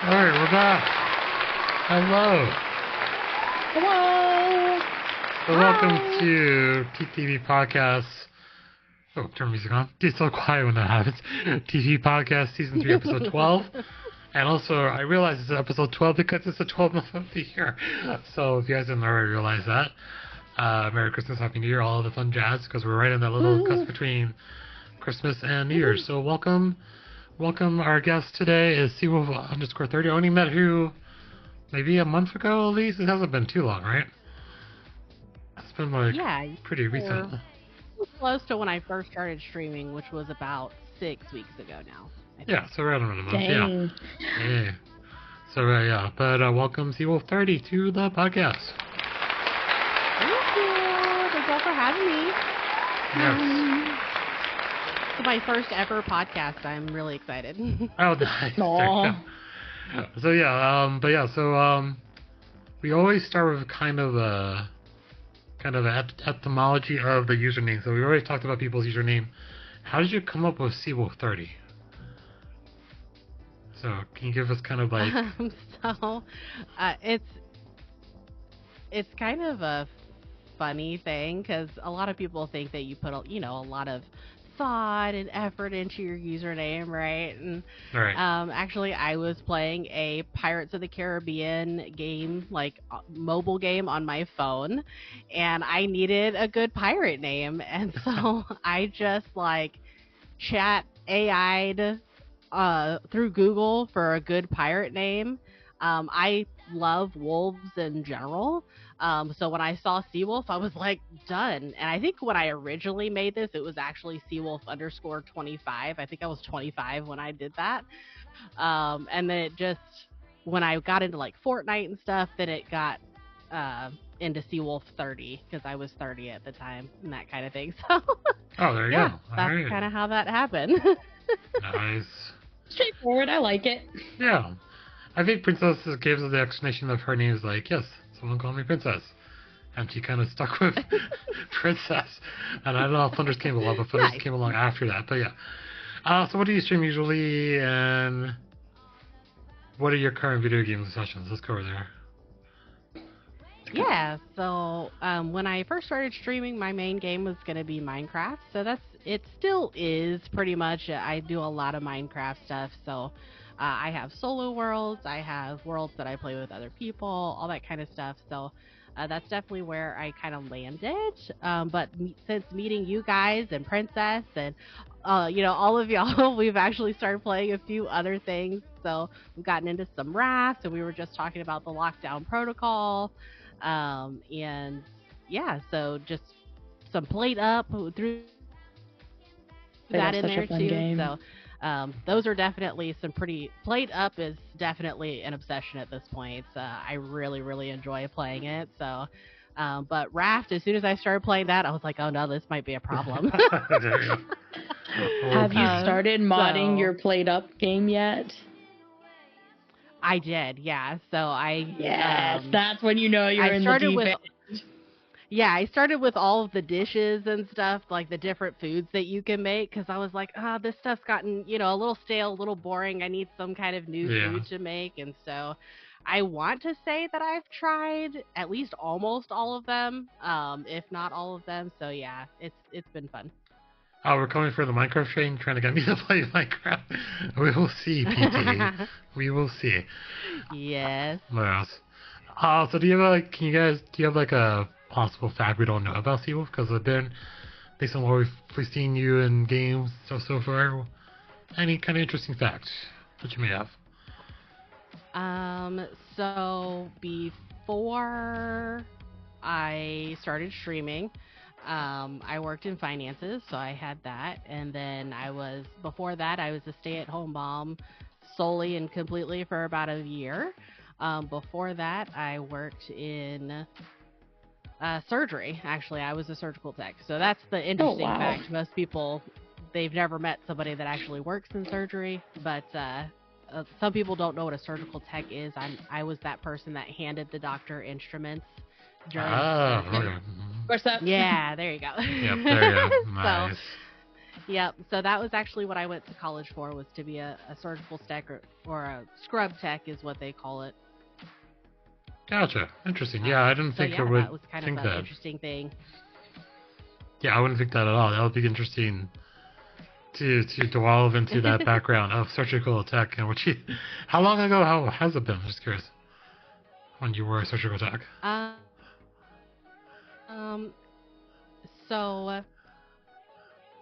Alright, we're back. Hello. Hello. So welcome to TPP Podcast. Oh, turn music on. It's so quiet when that happens. TPP Podcast Season 3, Episode 12. And also, I realize it's episode 12 because it's the 12th month of the year. So if you guys didn't already realize that, Merry Christmas, Happy New Year, all the fun jazz, because we're right in that little cusp between Christmas and New Year's. So welcome. Our guest today is Seawolf_30. I only met who maybe a month ago at least. It hasn't been too long, right? It's been pretty recent. Close to when I first started streaming, which was about 6 weeks ago now. Yeah, so right around a month. Dang. Yeah. So yeah, but welcome Seawolf30 to the podcast. Thank you. Thank you for having me. Yes. It's my first ever podcast. I'm really excited. Oh, nice. So yeah, we always start with kind of a etymology of the username. So we already talked about people's username. How did you come up with Seawolf30? So can you give us kind of like it's kind of a funny thing because a lot of people think that you put a lot of thought and effort into your username, right? And right. Actually, I was playing a Pirates of the Caribbean game, like mobile game on my phone, and I needed a good pirate name, and so I just chat AI'd through Google for a good pirate name. I love wolves in general. So when I saw Seawolf, I was like, done. And I think when I originally made this, it was actually Seawolf_25. I think I was 25 when I did that. And then it just, when I got into Fortnite and stuff, then it got into Seawolf30 because I was 30 at the time and that kind of thing. So there you go. That's kind of how that happened. Nice. Straightforward. I like it. Yeah. I think Princess gave us the explanation of her name is yes, someone called me Princess. And she kind of stuck with Princess. And I don't know how Thunders came along, but Thunders came along after that. But yeah. So what do you stream usually, and what are your current video game sessions? Let's go over there. Yeah, so when I first started streaming, my main game was going to be Minecraft. So it still is pretty much. I do a lot of Minecraft stuff. So I have solo worlds, I have worlds that I play with other people, all that kind of stuff. So that's definitely where I kind of landed. But since meeting you guys and Princess and all of y'all, we've actually started playing a few other things. So we've gotten into some rafts, and we were just talking about the lockdown protocol. And yeah, so just some Plate Up through that in there too. Game. So those are definitely some pretty. Plate Up is definitely an obsession at this point. I really, really enjoy playing it. So, but Raft, as soon as I started playing that, I was like, oh no, this might be a problem. Have you started modding your Plate Up game yet? I did, yeah. So Yes, that's when you know you're in the deep end. Yeah, I started with all of the dishes and stuff, like the different foods that you can make, because I was like, this stuff's gotten, a little stale, a little boring. I need some kind of new food to make. And so I want to say that I've tried at least almost all of them, if not all of them. So yeah, it's been fun. Oh, we're coming for the Minecraft train, trying to get me to play Minecraft. We will see, PT. We will see. Yes. Yes. So do you have a possible fact we don't know about Seawolf? Because based on what we've seen you in games so far, any kind of interesting facts that you may have? So before I started streaming, I worked in finances, so I had that, and then before that I was a stay-at-home mom solely and completely for about a year. Before that I worked in surgery. Actually, I was a surgical tech. So that's the interesting fact. Most people, they've never met somebody that actually works in surgery, but some people don't know what a surgical tech is. I was that person that handed the doctor instruments during okay. Yeah, there you go. Yep, there you go. Nice. Yep. So that was actually what I went to college for, was to be a surgical tech or a scrub tech is what they call it. Gotcha. Interesting. Yeah, I didn't think it would that was kind think of that. an interesting thing. Yeah, I wouldn't think that at all. That would be interesting to delve into that background of surgical tech and what you. How long ago? How has it been? I'm just curious. When you were a surgical tech. So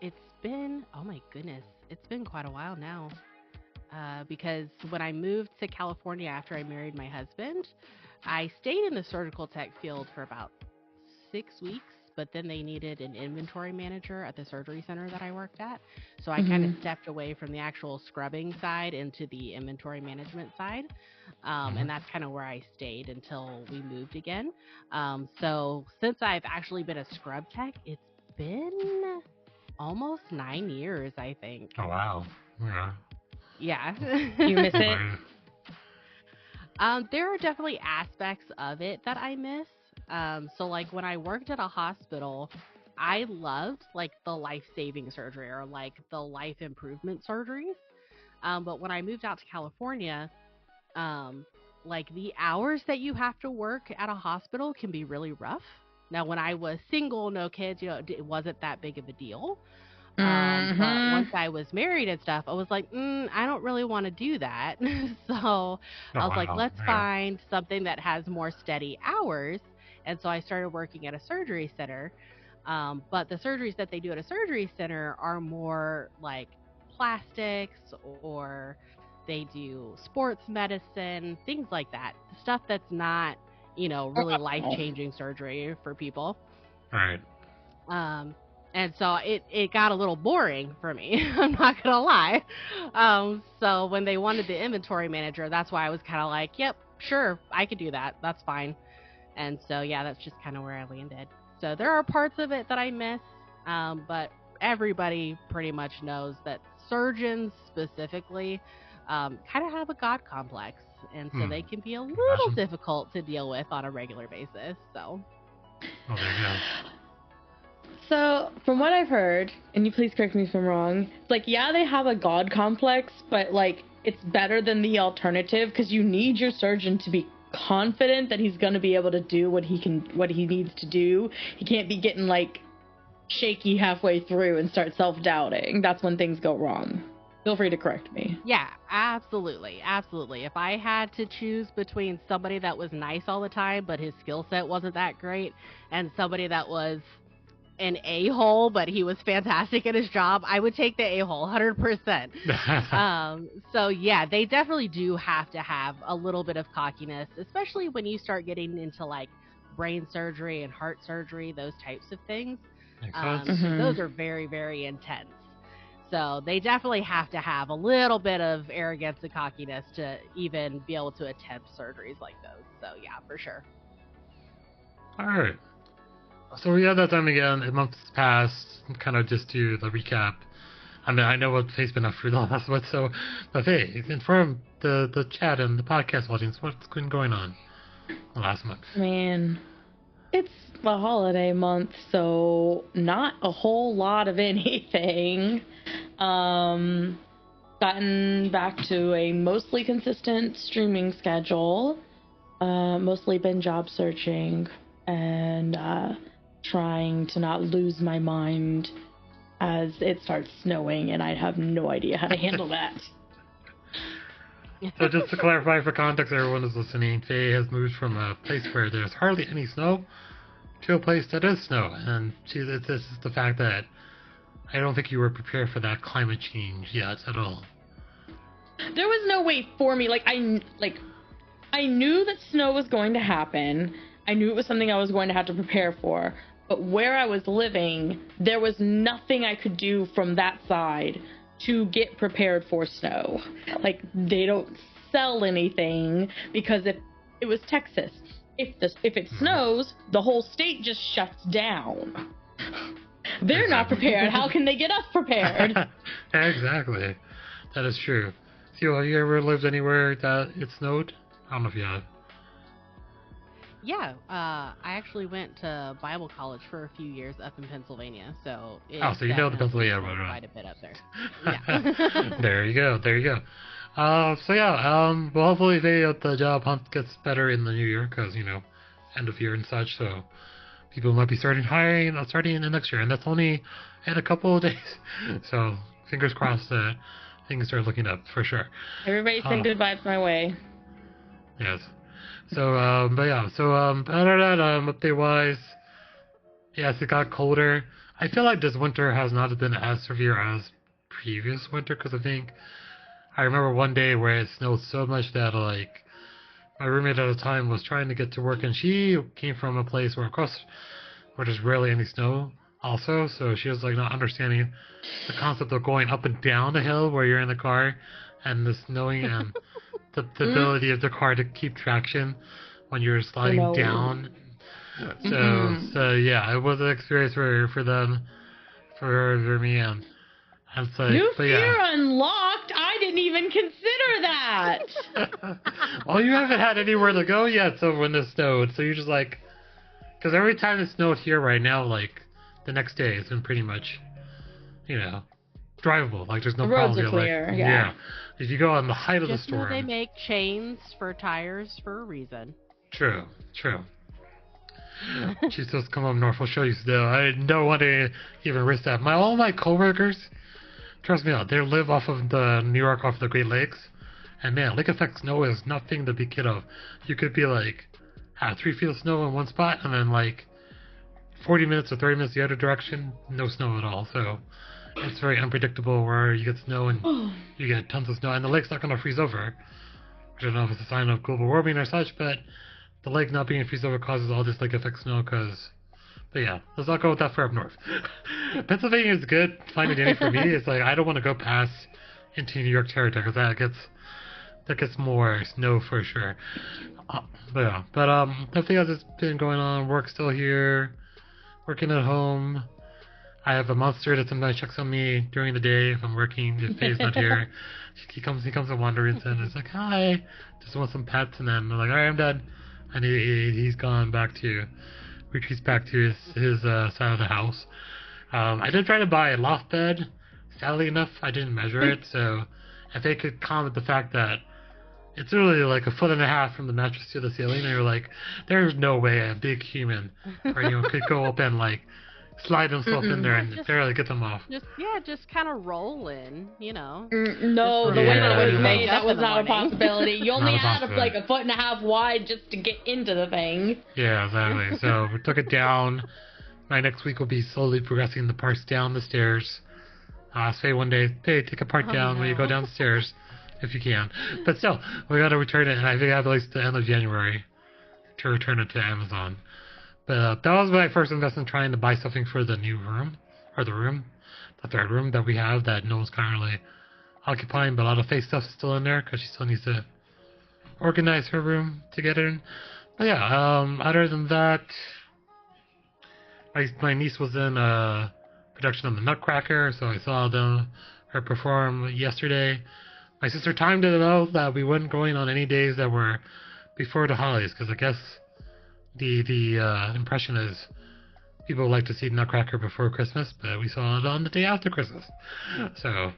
it's been, oh my goodness, it's been quite a while now. Because when I moved to California after I married my husband, I stayed in the surgical tech field for about 6 weeks, but then they needed an inventory manager at the surgery center that I worked at. So I kind of stepped away from the actual scrubbing side into the inventory management side. And that's kind of where I stayed until we moved again. So since I've actually been a scrub tech, it's been almost 9 years, I think. Oh, wow. Yeah. You miss it? There are definitely aspects of it that I miss. So like when I worked at a hospital, I loved like the life-saving surgery or like the life improvement surgeries. But when I moved out to California, like the hours that you have to work at a hospital can be really rough. Now, when I was single, no kids, it wasn't that big of a deal. But once I was married and stuff, I was like, I don't really want to do that. So I was like, let's find something that has more steady hours. And so I started working at a surgery center. But the surgeries that they do at a surgery center are more like plastics, or they do sports medicine, things like that. Stuff that's not, really life-changing surgery for people. Right. And so it got a little boring for me. I'm not going to lie. So when they wanted the inventory manager, that's why I was kind of like, yep, sure, I could do that. That's fine. And so, yeah, that's just kind of where I landed. So there are parts of it that I miss, but everybody pretty much knows that surgeons specifically kind of have a God complex. And so they can be a little difficult to deal with on a regular basis. So. Oh, there you go. So, from what I've heard, and you please correct me if I'm wrong, like, yeah, they have a God complex, but, like, it's better than the alternative, because you need your surgeon to be confident that he's going to be able to do what he needs to do. He can't be getting, like, shaky halfway through and start self-doubting. That's when things go wrong. Feel free to correct me. Yeah, absolutely. Absolutely. If I had to choose between somebody that was nice all the time, but his skill set wasn't that great, and somebody that was an a-hole, but he was fantastic at his job, I would take the a-hole 100%. So yeah, they definitely do have to have a little bit of cockiness, especially when you start getting into like brain surgery and heart surgery, those types of things. Those are very, very intense. So they definitely have to have a little bit of arrogance and cockiness to even be able to attempt surgeries like those. So yeah, for sure. All right. So we had that time again. A month has passed. Kind of just do the recap. I mean, I know what Faye's been up for the last month, but Faye, inform the chat and the podcast audience what's been going on the last month. Man, it's a holiday month, so not a whole lot of anything. Gotten back to a mostly consistent streaming schedule. Mostly been job searching and trying to not lose my mind as it starts snowing, and I have no idea how to handle that. So just to clarify for context, everyone is listening, Faye has moved from a place where there's hardly any snow to a place that is snow, and this is the fact that I don't think you were prepared for that climate change yet at all. There was no way for me. I knew that snow was going to happen. I knew it was something I was going to have to prepare for. But where I was living, there was nothing I could do from that side to get prepared for snow. Like, they don't sell anything, because if it was Texas, if it snows, the whole state just shuts down. They're not prepared. How can they get us prepared? Exactly. That is true. So, have you ever lived anywhere that it snowed? I don't know if you have. Yeah, I actually went to Bible college for a few years up in Pennsylvania, so it Oh, so you know the definitely Pennsylvania snowed road, quite a bit up there. Yeah. There you go. There you go. So yeah, well, hopefully the job hunt gets better in the new year because, end of year and such. So people might be starting in the next year, and that's only in a couple of days. So fingers crossed that things start looking up for sure. Everybody send good vibes my way. Yes. So, but yeah, so, other than that, update wise, yes, it got colder. I feel like this winter has not been as severe as previous winter because I remember one day where it snowed so much that, like, my roommate at the time was trying to get to work, and she came from a place where, of course, where there's rarely any snow also, so she was, like, not understanding the concept of going up and down the hill where you're in the car, and the snowing, and the ability of the car to keep traction when you're sliding down. So yeah, it was an experience for them, for me, and it's like, New but fear yeah. unlocked. I didn't even consider that. Well, you haven't had anywhere to go yet, so when it snowed, so you're just like, because every time it snowed here right now, like the next day, it's been pretty much, drivable. Like there's no The roads problem are here. clear. Like, Yeah. if you go on the height of the Just know storm. they make chains for tires for a reason. True. She's supposed to come up north. We'll show you still. I don't want to even risk that. All my coworkers, trust me, they live off of New York, off the Great Lakes, and man, lake effect snow is nothing to be kid of. You could be like, have 3 feet of snow in one spot, and then like 40 minutes or 30 minutes the other direction, no snow at all. So it's very unpredictable where you get snow and you get tons of snow, and the lake's not going to freeze over. I don't know if it's a sign of global warming or such, but the lake not being freeze over causes all this lake effect snow but yeah, let's not go that far up north. Pennsylvania is good, fine and dandy for me. It's like, I don't want to go past into New York territory because that gets more snow for sure. Nothing else has been going on. Work still here, working at home. I have a monster that sometimes checks on me during the day if I'm working. If Faye's not here, he comes and wanders in. It's like, hi, just want some pets, and then I'm like, all right, I'm done. And he's gone back to, retreats back to his side of the house. I did try to buy a loft bed. Sadly enough, I didn't measure it, so if they could comment the fact that it's really like 1.5 feet from the mattress to the ceiling, they were like, there's no way a big human could go up and like slide himself in there and barely get them off. Just kind of roll in, No, Just the way that it was made, that was not a morning. possibility. You only Not a had like 1.5 feet wide just to get into the thing. Yeah, exactly. So we took it down. My next week will be slowly progressing the parts down the stairs. Say one day, hey, take a part down when you go down the stairs, if you can. But still, we got to return it, and I think I have at least the end of January to return it to Amazon. But that was my first investment trying to buy something for the new room, or the third room that we have that no one's currently occupying, but a lot of Faye stuff is still in there because she still needs to organize her room to get in. But yeah, other than that, my niece was in a production of the Nutcracker, so I saw her perform yesterday. My sister timed it out that we weren't going on any days that were before the holidays, because I guess the impression is people like to see Nutcracker before Christmas, but we saw it on the day after Christmas. So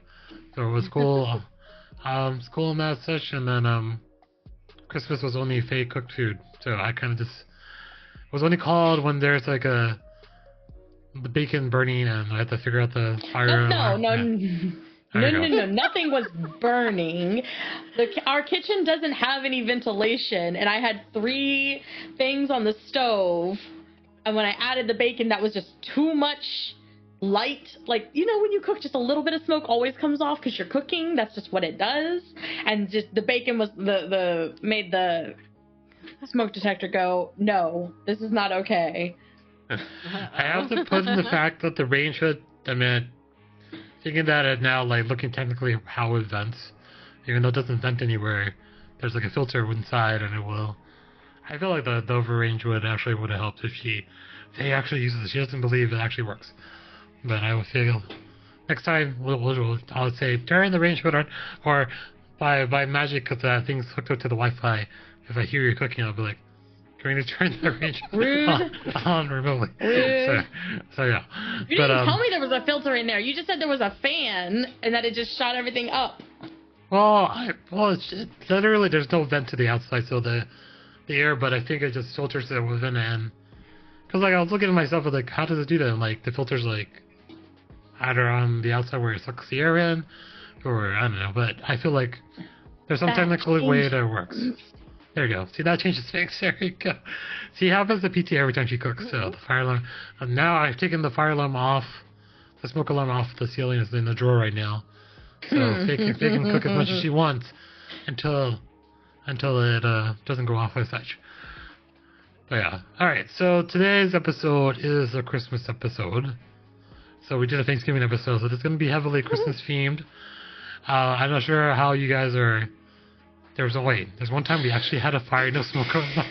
it was cool. It's cool in that such, and then Christmas was only Faye cooked food, so I kind of just was only called when there's like the bacon burning and I had to figure out the fire. No, Yeah. nothing was burning. Our kitchen doesn't have any ventilation, and I had 3 things on the stove, and when I added the bacon, that was just too much light. Like, when you cook, just a little bit of smoke always comes off because you're cooking. That's just what it does. And just the bacon was made the smoke detector go, no, this is not okay. I have to put in the fact that the range hood, thinking that it now, like, looking technically how it vents, even though it doesn't vent anywhere, there's like a filter inside and it will. I feel like the overrange would have helped if they actually uses it. She doesn't believe it actually works. But I would feel next time I'll say turn the range hood on, or by magic, because that thing's hooked up to the Wi-Fi. If I hear you cooking, I'll be like, going to turn the range Rude. on remotely. Rude. So yeah. You didn't tell me there was a filter in there. You just said there was a fan and that it just shot everything up. It's literally there's no vent to the outside, so the air, but I think it just filters it within it. And because like I was looking at myself, and like, how does it do that? And like the filter's like either on the outside where it sucks the air in, or I don't know. But I feel like there's some technical way that it works. There you go. See, that changes things. There you go. See, it happens to PT every time she cooks. So the fire alarm. Now I've taken the fire alarm off. The smoke alarm off the ceiling is in the drawer right now. So they can cook as much as she wants until it doesn't go off as such. But yeah. Alright, so today's episode is a Christmas episode. So we did a Thanksgiving episode, so it's going to be heavily Christmas themed. I'm not sure how you guys are. There's one time we actually had a fire, no smoke going on.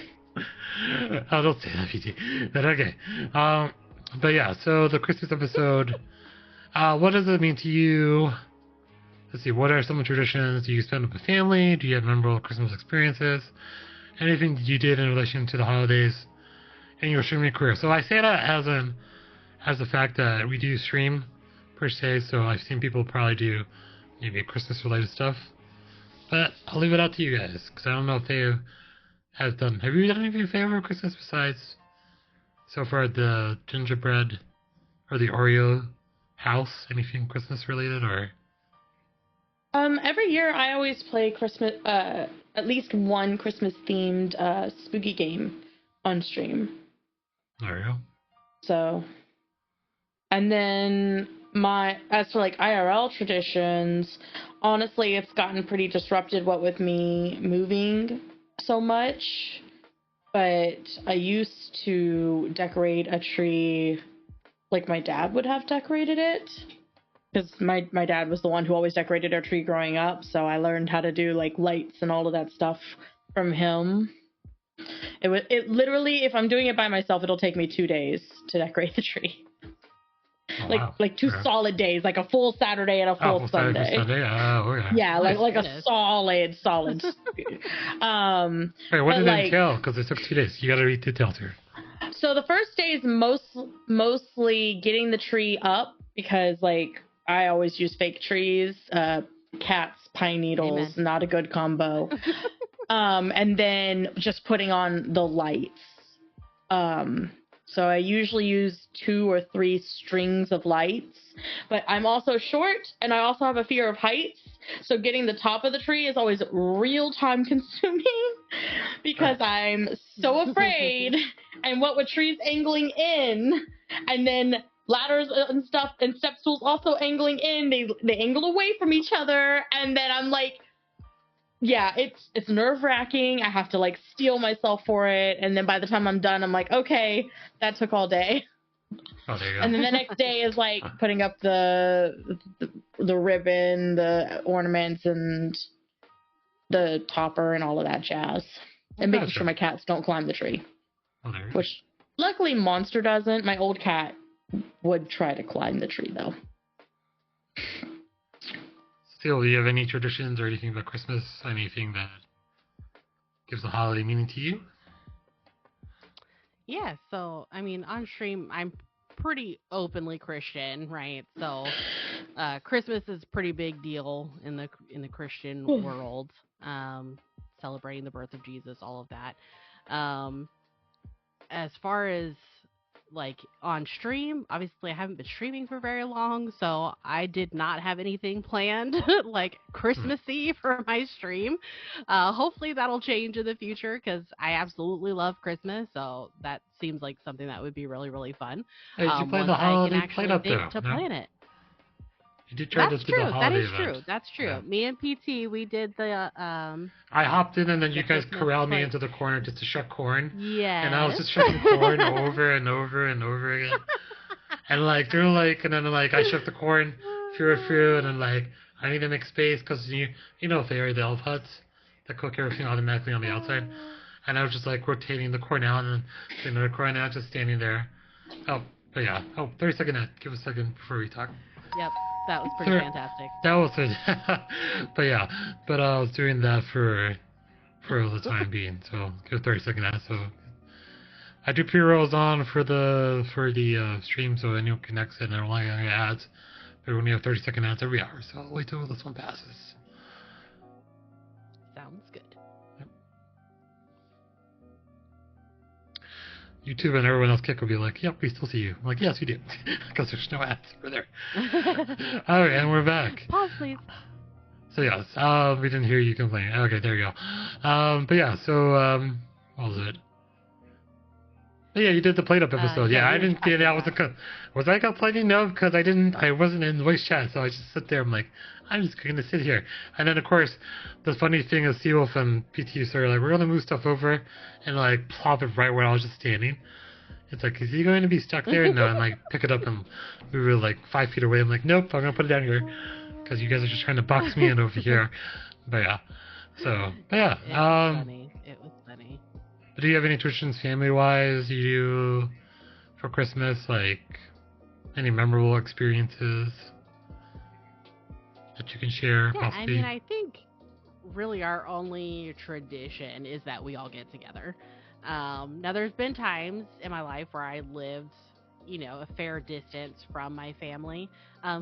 Oh, don't say that, PT. But okay. But yeah, so the Christmas episode, what does it mean to you? Let's see, what are some of the traditions? Do you spend with family? Do you have memorable Christmas experiences? Anything that you did in relation to the holidays in your streaming career? So I say that as the fact that we do stream, per se, so I've seen people probably do maybe Christmas-related stuff. But I'll leave it out to you guys, because I don't know if they have done... Have you done anything for Christmas besides, so far, the gingerbread or the Oreo house? Anything Christmas-related, or... Every year I always play Christmas, at least one Christmas-themed spooky game on stream. There you go. So, and then as for like IRL traditions, honestly, it's gotten pretty disrupted what with me moving so much. But I used to decorate a tree like my dad would have decorated it. Because my dad was the one who always decorated our tree growing up, so I learned how to do like lights and all of that stuff from him. It literally, if I'm doing it by myself, it'll take me 2 days to decorate the tree. Oh, like wow. like two solid days, like a full Saturday and a full Sunday. Yeah, like a solid. Wait, what did it entail? Because it took 2 days. You got to read details here. So the first day is mostly getting the tree up, because like I always use fake trees, cats, pine needles, Amen. not a good combo. And then just putting on the lights. So I usually use 2 or 3 strings of lights, but I'm also short and I also have a fear of heights. So getting the top of the tree is always real time consuming because I'm so afraid. And what with trees angling in, and then ladders and stuff and step stools also angling in, they angle away from each other, and then I'm like, yeah, it's nerve-wracking. I have to like steel myself for it, and then by the time I'm done, I'm like, okay, that took all day. Oh, there you go. And then the next day is like putting up the ribbon, the ornaments, and the topper and all of that jazz, and making sure my cats don't climb the tree. Oh, there you go. Which luckily Monster doesn't. My old cat would try to climb the tree though. Still, do you have any traditions or anything about Christmas? Anything that gives a holiday meaning to you? Yeah, so I mean, on stream, I'm pretty openly Christian, right? So, Christmas is a pretty big deal in the Christian world. Celebrating the birth of Jesus, all of that. As far as like on stream, obviously I haven't been streaming for very long, so I did not have anything planned like Christmassy for my stream. Hopefully that'll change in the future, because I absolutely love Christmas, so that seems like something that would be really, really fun. Hey, did you play the holiday play up there? To plan it. You did try That's to do true. the holiday event. True. That's true. Yeah. Me and PT, we did the I hopped in and then you guys Christmas corralled me play. into the corner just to shuck corn. Yeah. And I was just shucking corn over and over and over again. And like they're like, and then like I shuck the corn through, and then like I need to make space because you know Fairy, the elf huts that cook everything automatically on the outside. And I was just like rotating the corn out and then putting another corn out, just standing there. Oh, but yeah. Oh, 30 second. Give a second before we talk. Yep. That was pretty fantastic. That was it. But I was doing that for the time being. So give a 30 second ad. So I do pre-rolls on for the stream, so anyone can exit and I don't like any ads. But we only have 30-second ads every hour, so I'll wait till this one passes. Sounds good. YouTube and everyone else kick will be like, yep, we still see you. I'm like, yes, you do. Because there's no ads over there. Alright, and we're back. Pause, please. So yes, we didn't hear you complain. Okay, there you go. But yeah, so what was it? But yeah, you did the Plate Up episode. Yeah, I we were didn't get talking it. Was I complaining? No, because I wasn't in voice chat, so I just sit there. I'm like, I'm just gonna sit here. And then of course, the funny thing is, Seawolf and PT started like, we're gonna move stuff over and like plop it right where I was just standing. It's like, is he going to be stuck there? No, and like pick it up and we were like 5 feet away. I'm like, nope, I'm gonna put it down here because you guys are just trying to box me in over here. But yeah, so but yeah. It was funny. It was funny. Do you have any traditions family-wise you do for Christmas? Like any memorable experiences that you can share? Yeah, possibly? I mean, I think really our only tradition is that we all get together. Now, there's been times in my life where I lived, a fair distance from my family.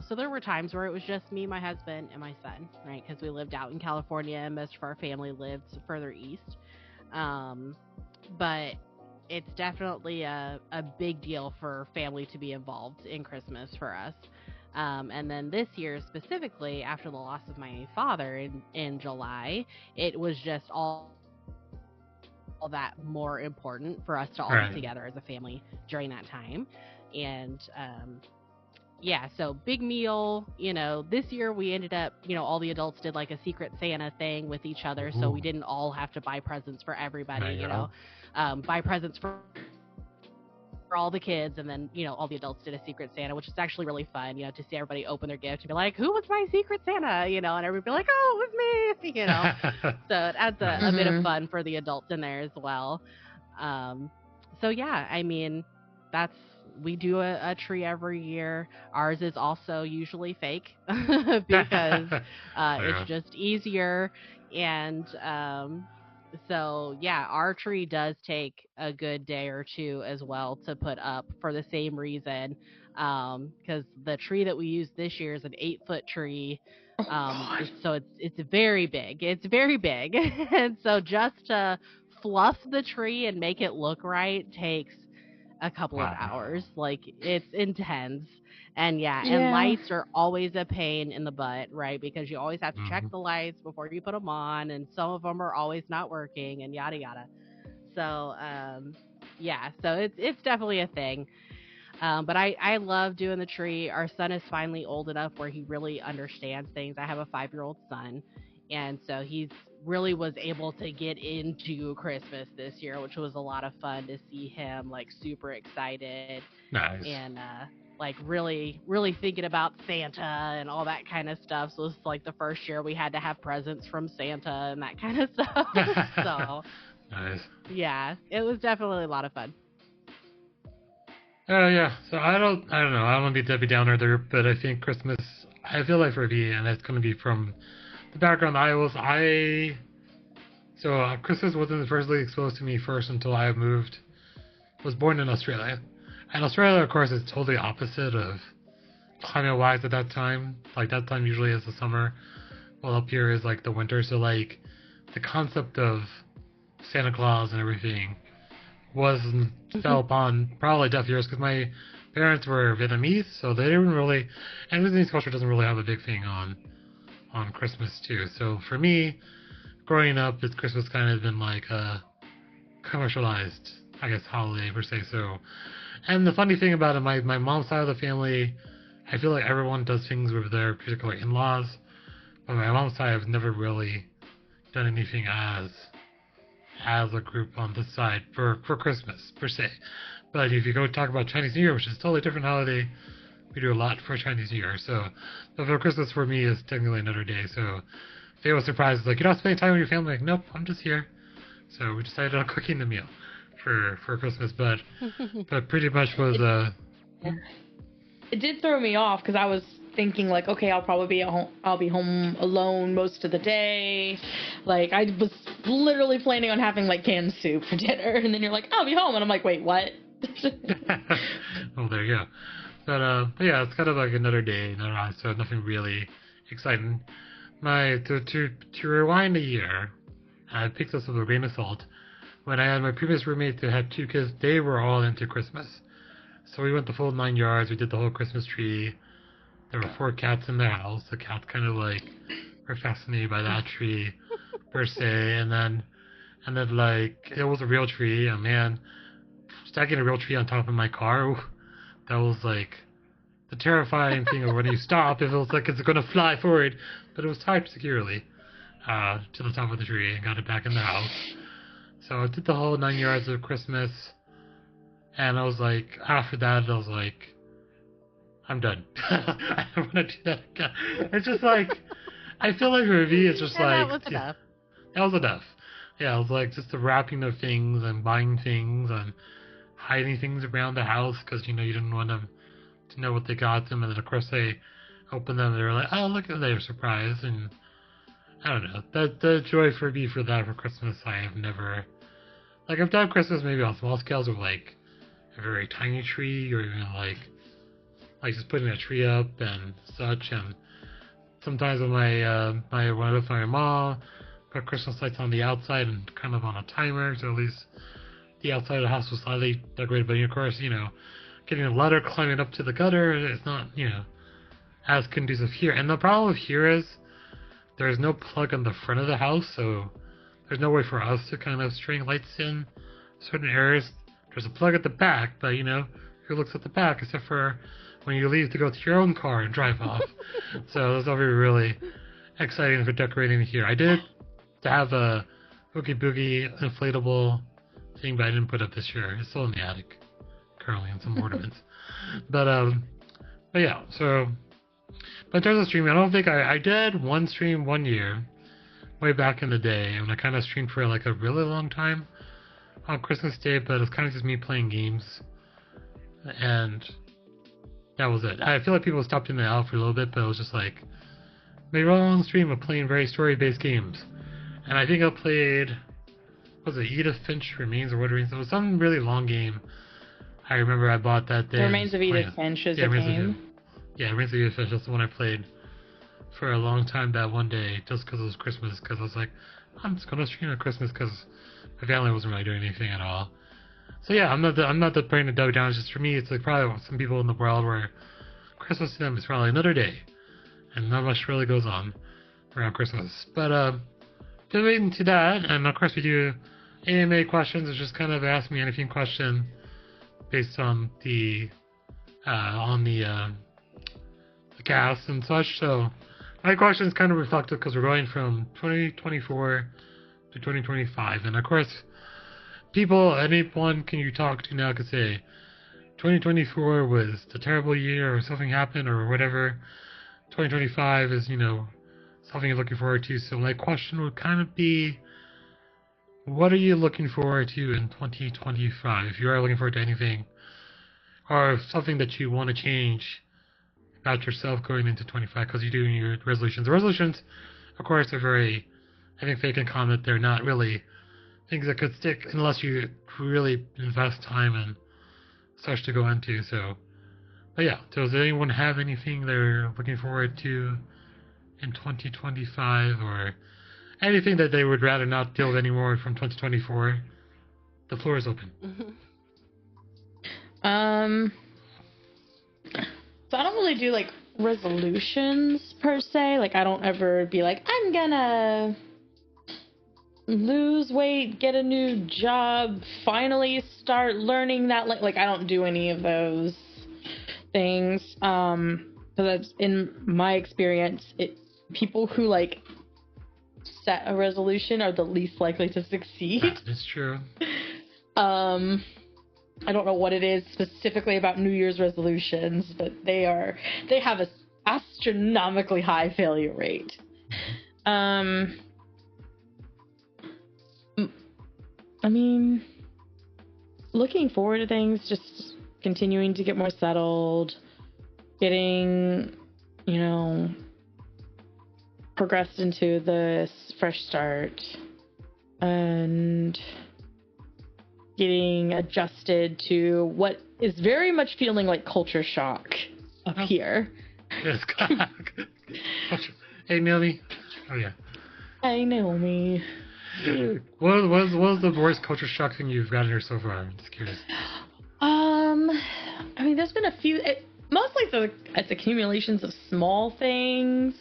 So there were times where it was just me, my husband, and my son, right? Because we lived out in California and most of our family lived further east. But it's definitely a big deal for family to be involved in Christmas for us. And then this year specifically, after the loss of my father in July, it was just all that more important for us to all be together as a family during that time. And so big meal. This year we ended up, all the adults did like a Secret Santa thing with each other. So we didn't all have to buy presents for everybody, buy presents for all the kids, and then all the adults did a Secret Santa, which is actually really fun, to see everybody open their gift and be like, who was my Secret Santa, and everybody be like, oh, it was me, so it adds a bit of fun for the adults in there as well. So yeah, I mean, we do a tree every year. Ours is also usually fake because it's just easier. And so yeah, our tree does take a good day or two as well to put up for the same reason. Because the tree that we used this year is an 8-foot tree. So it's very big. It's very big. And so just to fluff the tree and make it look right takes a couple of hours. Like, it's intense. And and lights are always a pain in the butt, right? Because you always have to check the lights before you put them on, and some of them are always not working, and yada yada. So so it's definitely a thing. But I love doing the tree. Our son is finally old enough where he really understands things. I have a 5-year-old son, and so he's really was able to get into Christmas this year, which was a lot of fun to see him like super excited. Nice. And like really thinking about Santa and all that kind of stuff. So it's like the first year we had to have presents from Santa and that kind of stuff. So nice. Yeah, it was definitely a lot of fun. Yeah. So I don't know. I don't want to be Debbie Downer there, but I think Christmas, I feel like for me, and it's going to be from the background Christmas wasn't firstly exposed to me first until I was born in Australia. And Australia, of course, is totally opposite of climate-wise at that time. Like, that time usually is the summer, while up here is, like, the winter. So, like, the concept of Santa Claus and everything fell upon probably deaf ears, because my parents were Vietnamese, so they didn't really, and Vietnamese culture doesn't really have a big thing on Christmas, too. So, for me, growing up, Christmas kind of been like a commercialized, I guess, holiday per se. So, and the funny thing about it, my mom's side of the family, I feel like everyone does things with their particular in-laws, but my mom's side, I've never really done anything as a group on this side for Christmas per se. But if you go talk about Chinese New Year, which is a totally different holiday, we do a lot for Chinese New Year. So, but for Christmas for me is technically another day. So they were surprised, like, you're not spending time with your family. Like, nope, I'm just here. So we decided on cooking the meal for Christmas, but pretty much was It did throw me off because thinking like, okay, I'll probably be at home. I'll be home alone most of the day. Like I was literally planning on having like canned soup for dinner, and then you're like, I'll be home, and I'm like, wait, what? Well, there you go. But yeah, it's kind of like another day, another night, so nothing really exciting. To rewind a year, I picked this with a grain of salt. When I had my previous roommate that had 2 kids, they were all into Christmas. So we went the full 9 yards. We did the whole Christmas tree. There were 4 cats in the house. The cats kind of like were fascinated by that tree per se, and then like it was a real tree. And man, stacking a real tree on top of my car, ooh, that was like the terrifying thing of when you stop, it feels like it's going to fly forward, but it was tied securely to the top of the tree and got it back in the house. So I did the whole 9 yards of Christmas, and I was like, after that, I was like, I'm done. I don't want to do that again. It's just like, I feel like for me, it's just like, that was enough. That was enough. Yeah, it was like just the wrapping of things and buying things and hiding things around the house because, you know, you didn't want them to know what they got them. And then, of course, they opened them and they were like, oh, look, they were surprised. And I don't know. The joy for me for that for Christmas, I have never... Like, I've done Christmas maybe on small scales of, like, a very tiny tree or even, like just putting a tree up and such. And sometimes when when I lived with my mom, put Christmas lights on the outside and kind of on a timer, so at least the outside of the house was slightly decorated. But of course, you know, getting a ladder climbing up to the gutter is not, you know, as conducive here. And the problem here is there's no plug on the front of the house, so there's no way for us to kind of string lights in certain areas. There's a plug at the back, but you know, who looks at the back except for when you leave to go to your own car and drive off. So that's not really exciting for decorating here. I did have a Oogie Boogie inflatable thing, but I didn't put it up this year. It's still in the attic currently in some ornaments. But yeah, so but in terms of streaming, I don't think I did one stream one year way back in the day, and I kind of streamed for like a really long time on Christmas Day, but it's kind of just me playing games, and that was it. I feel like people stopped in and out for a little bit, but it was just like maybe a long stream of playing very story-based games. And I think I played, was it Edith Finch Remains or what Remains? It was some really long game. I remember I bought that day. The Remains of Edith Finch is a game. Yeah, Remains of Edith Finch. That's the one I played for a long time that one day, just because it was Christmas. Because I was like, I'm just gonna stream at Christmas because my family wasn't really doing anything at all. So yeah, I'm not putting the W down. It's just for me, it's like probably some people in the world where Christmas to them is probably another day, and not much really goes on around Christmas. But relating to that, and of course we do AMA questions. It's just kind of ask me anything question based on the cast and such. So my question is kind of reflective because we're going from 2024 to 2025, and of course, anyone can you talk to now could say 2024 was the terrible year or something happened or whatever. 2025 is, you know, something you're looking forward to. So my question would kind of be, what are you looking forward to in 2025? If you are looking forward to anything or something that you want to change about yourself going into 25 because you're doing your resolutions. The resolutions, of course, are very, I think, fake and common. They're not really things that could stick unless you really invest time and such to go into. So, but yeah, does anyone have anything they're looking forward to in 2025 or anything that they would rather not deal with anymore from 2024? The floor is open. So I don't really do like resolutions per se. Like I don't ever be like, I'm gonna lose weight, get a new job, finally start learning that. Like I don't do any of those things. Because in my experience, people who like set a resolution are the least likely to succeed. That is true. I don't know what it is specifically about New Year's resolutions, but they have an astronomically high failure rate. I mean, looking forward to things, just continuing to get more settled, getting you know, progressed into this fresh start and getting adjusted to what is very much feeling like culture shock up here. Yes. Hey, Naomi. Oh, yeah. Hey, Naomi. What was the worst culture shock thing you've gotten here so far? I'm just curious. I mean, there's been a few. Mostly it's accumulations of small things.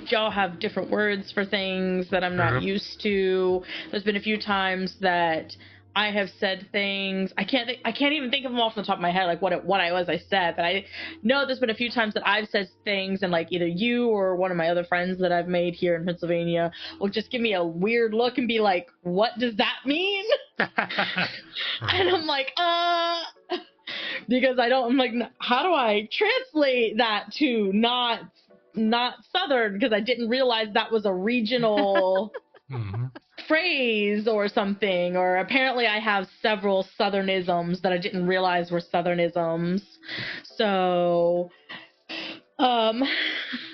Y'all have different words for things that I'm not used to. There's been a few times that I have said things. I can't even think of them off the top of my head, like what I said. But I know there's been a few times that I've said things, and like either you or one of my other friends that I've made here in Pennsylvania will just give me a weird look and be like, "What does that mean?" And I'm like, because I'm like, how do I translate that to not Southern? Because I didn't realize that was a regional phrase or something. Or apparently I have several Southernisms that I didn't realize were Southernisms. So, yeah,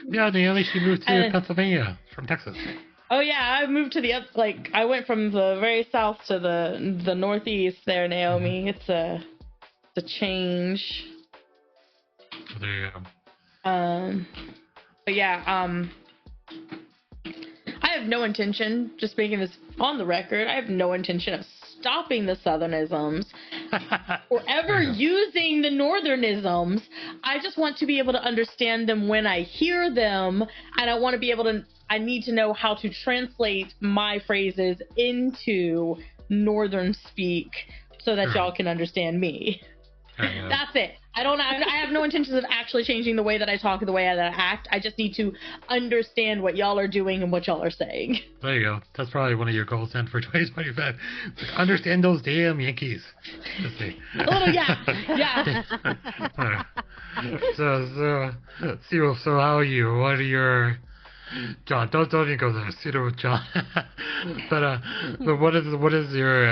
Naomi, she moved to Pennsylvania from Texas. Oh yeah, I moved to I went from the very south to the northeast there, Naomi. It's a change. There you go. But yeah, I have no intention, just making this on the record, I have no intention of stopping the Southernisms or ever using the Northernisms. I just want to be able to understand them when I hear them, and I need to know how to translate my phrases into Northern speak so that y'all can understand me. That's it. I have no intentions of actually changing the way that I talk or the way that I act. I just need to understand what y'all are doing and what y'all are saying. There you go. That's probably one of your goals then for 2025. Understand those damn Yankees. Let's see. A little, yeah. So how are you? What are your... John, don't even go there. Pseudo with John. but what is your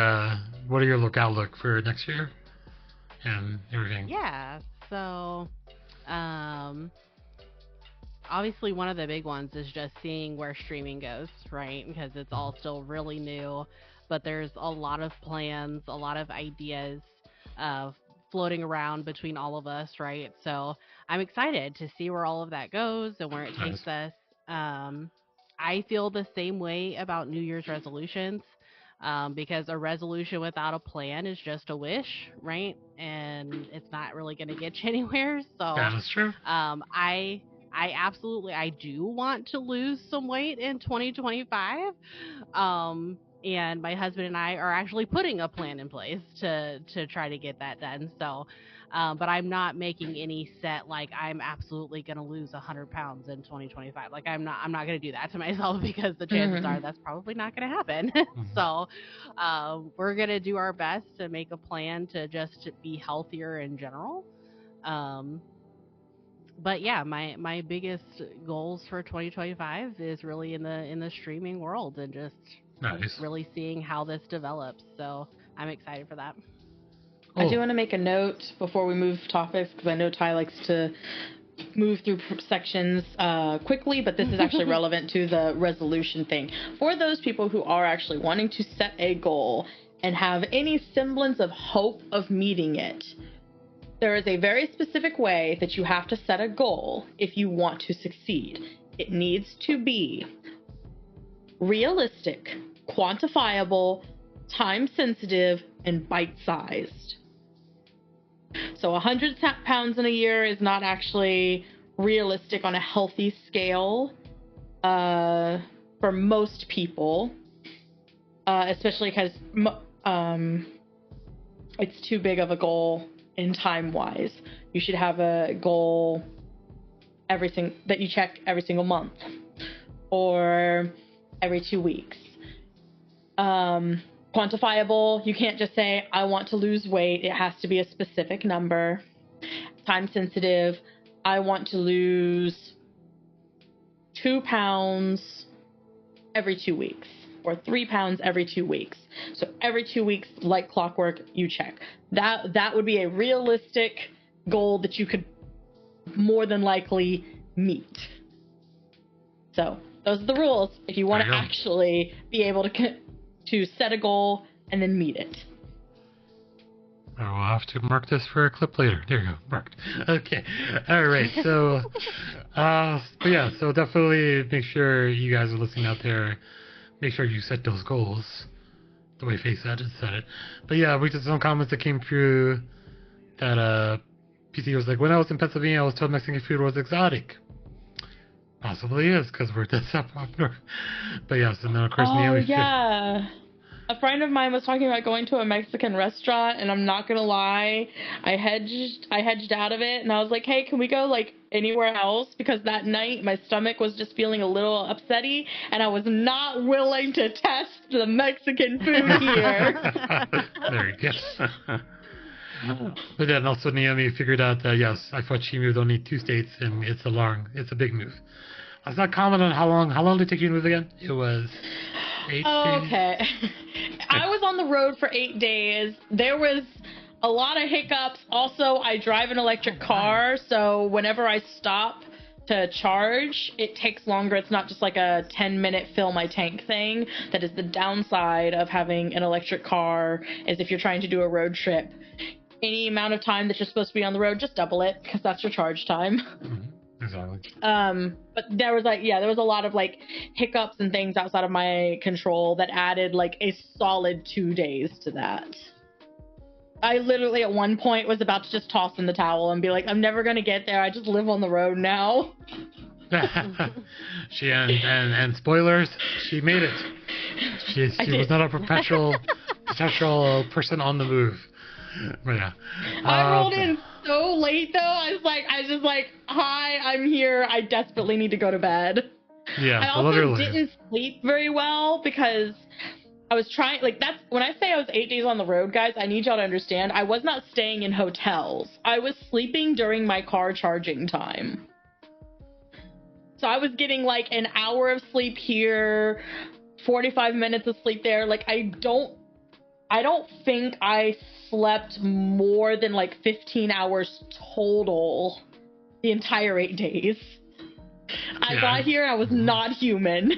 outlook for next year? And everything. Yeah, so obviously one of the big ones is just seeing where streaming goes, right? Because it's all still really new, but there's a lot of plans, a lot of ideas floating around between all of us, right? So I'm excited to see where all of that goes and where it takes us. I feel the same way about New Year's resolutions. Because a resolution without a plan is just a wish, right? And it's not really going to get you anywhere. So that is true. I absolutely do want to lose some weight in 2025. And my husband and I are actually putting a plan in place to try to get that done. So, but I'm not making any set, like, I'm absolutely going to lose 100 pounds in 2025. Like, I'm not going to do that to myself, because the chances are that's probably not going to happen. So, we're going to do our best to make a plan to just be healthier in general. But yeah, my biggest goals for 2025 is really in the streaming world, and just really seeing how this develops. So I'm excited for that. I do want to make a note before we move topics, because I know Ty likes to move through sections quickly, but this is actually relevant to the resolution thing. For those people who are actually wanting to set a goal and have any semblance of hope of meeting it, there is a very specific way that you have to set a goal if you want to succeed. It needs to be realistic, quantifiable, time-sensitive, and bite-sized. So 100 pounds in a year is not actually realistic on a healthy scale for most people, especially because it's too big of a goal in time-wise. You should have a goal that you check every single month or every 2 weeks. Quantifiable, you can't just say, I want to lose weight. It has to be a specific number. Time sensitive, I want to lose 2 pounds every 2 weeks, or 3 pounds every 2 weeks. So every 2 weeks, like clockwork, you check. That would be a realistic goal that you could more than likely meet. So those are the rules if you want to actually be able to set a goal and then meet it. I will have to mark this for a clip later. There you go, marked. Okay, all right. So, but yeah, so definitely make sure you guys are listening out there. Make sure you set those goals. The way Faye said it. But yeah, we just some comments that came through that PC was like, when I was in Pennsylvania, I was told Mexican food was exotic. Possibly is, because we're this up north. But yes, and then of course Naomi. Yeah. A friend of mine was talking about going to a Mexican restaurant, and I'm not gonna lie, I hedged out of it, and I was like, hey, can we go like anywhere else? Because that night my stomach was just feeling a little upsetty, and I was not willing to test the Mexican food here. There you go. But then also Naomi figured out that yes, I thought she moved only 2 states, and it's a big move. Let's not comment on how long did it take you to move again? It was 8 days. Okay. I was on the road for 8 days. There was a lot of hiccups. Also, I drive an electric car, so whenever I stop to charge, it takes longer. It's not just like a 10-minute fill my tank thing. That is the downside of having an electric car, is if you're trying to do a road trip. Any amount of time that you're supposed to be on the road, just double it, because that's your charge time. Mm-hmm. Exactly. But there was a lot of like hiccups and things outside of my control that added like a solid 2 days to that. I literally at one point was about to just toss in the towel and be like, I'm never gonna get there. I just live on the road now. She and spoilers, she made it. She was not a perpetual person on the move. But yeah. I rolled in so late though. I was just like, hi, I'm here. I desperately need to go to bed. Yeah. I also literally didn't sleep very well because I was trying, like, that's when I say I was 8 days on the road, guys, I need y'all to understand, I was not staying in hotels. I was sleeping during my car charging time. So I was getting like an hour of sleep here, 45 minutes of sleep there. Like, I don't think I slept more than like 15 hours total the entire 8 days. I got here and I was not human.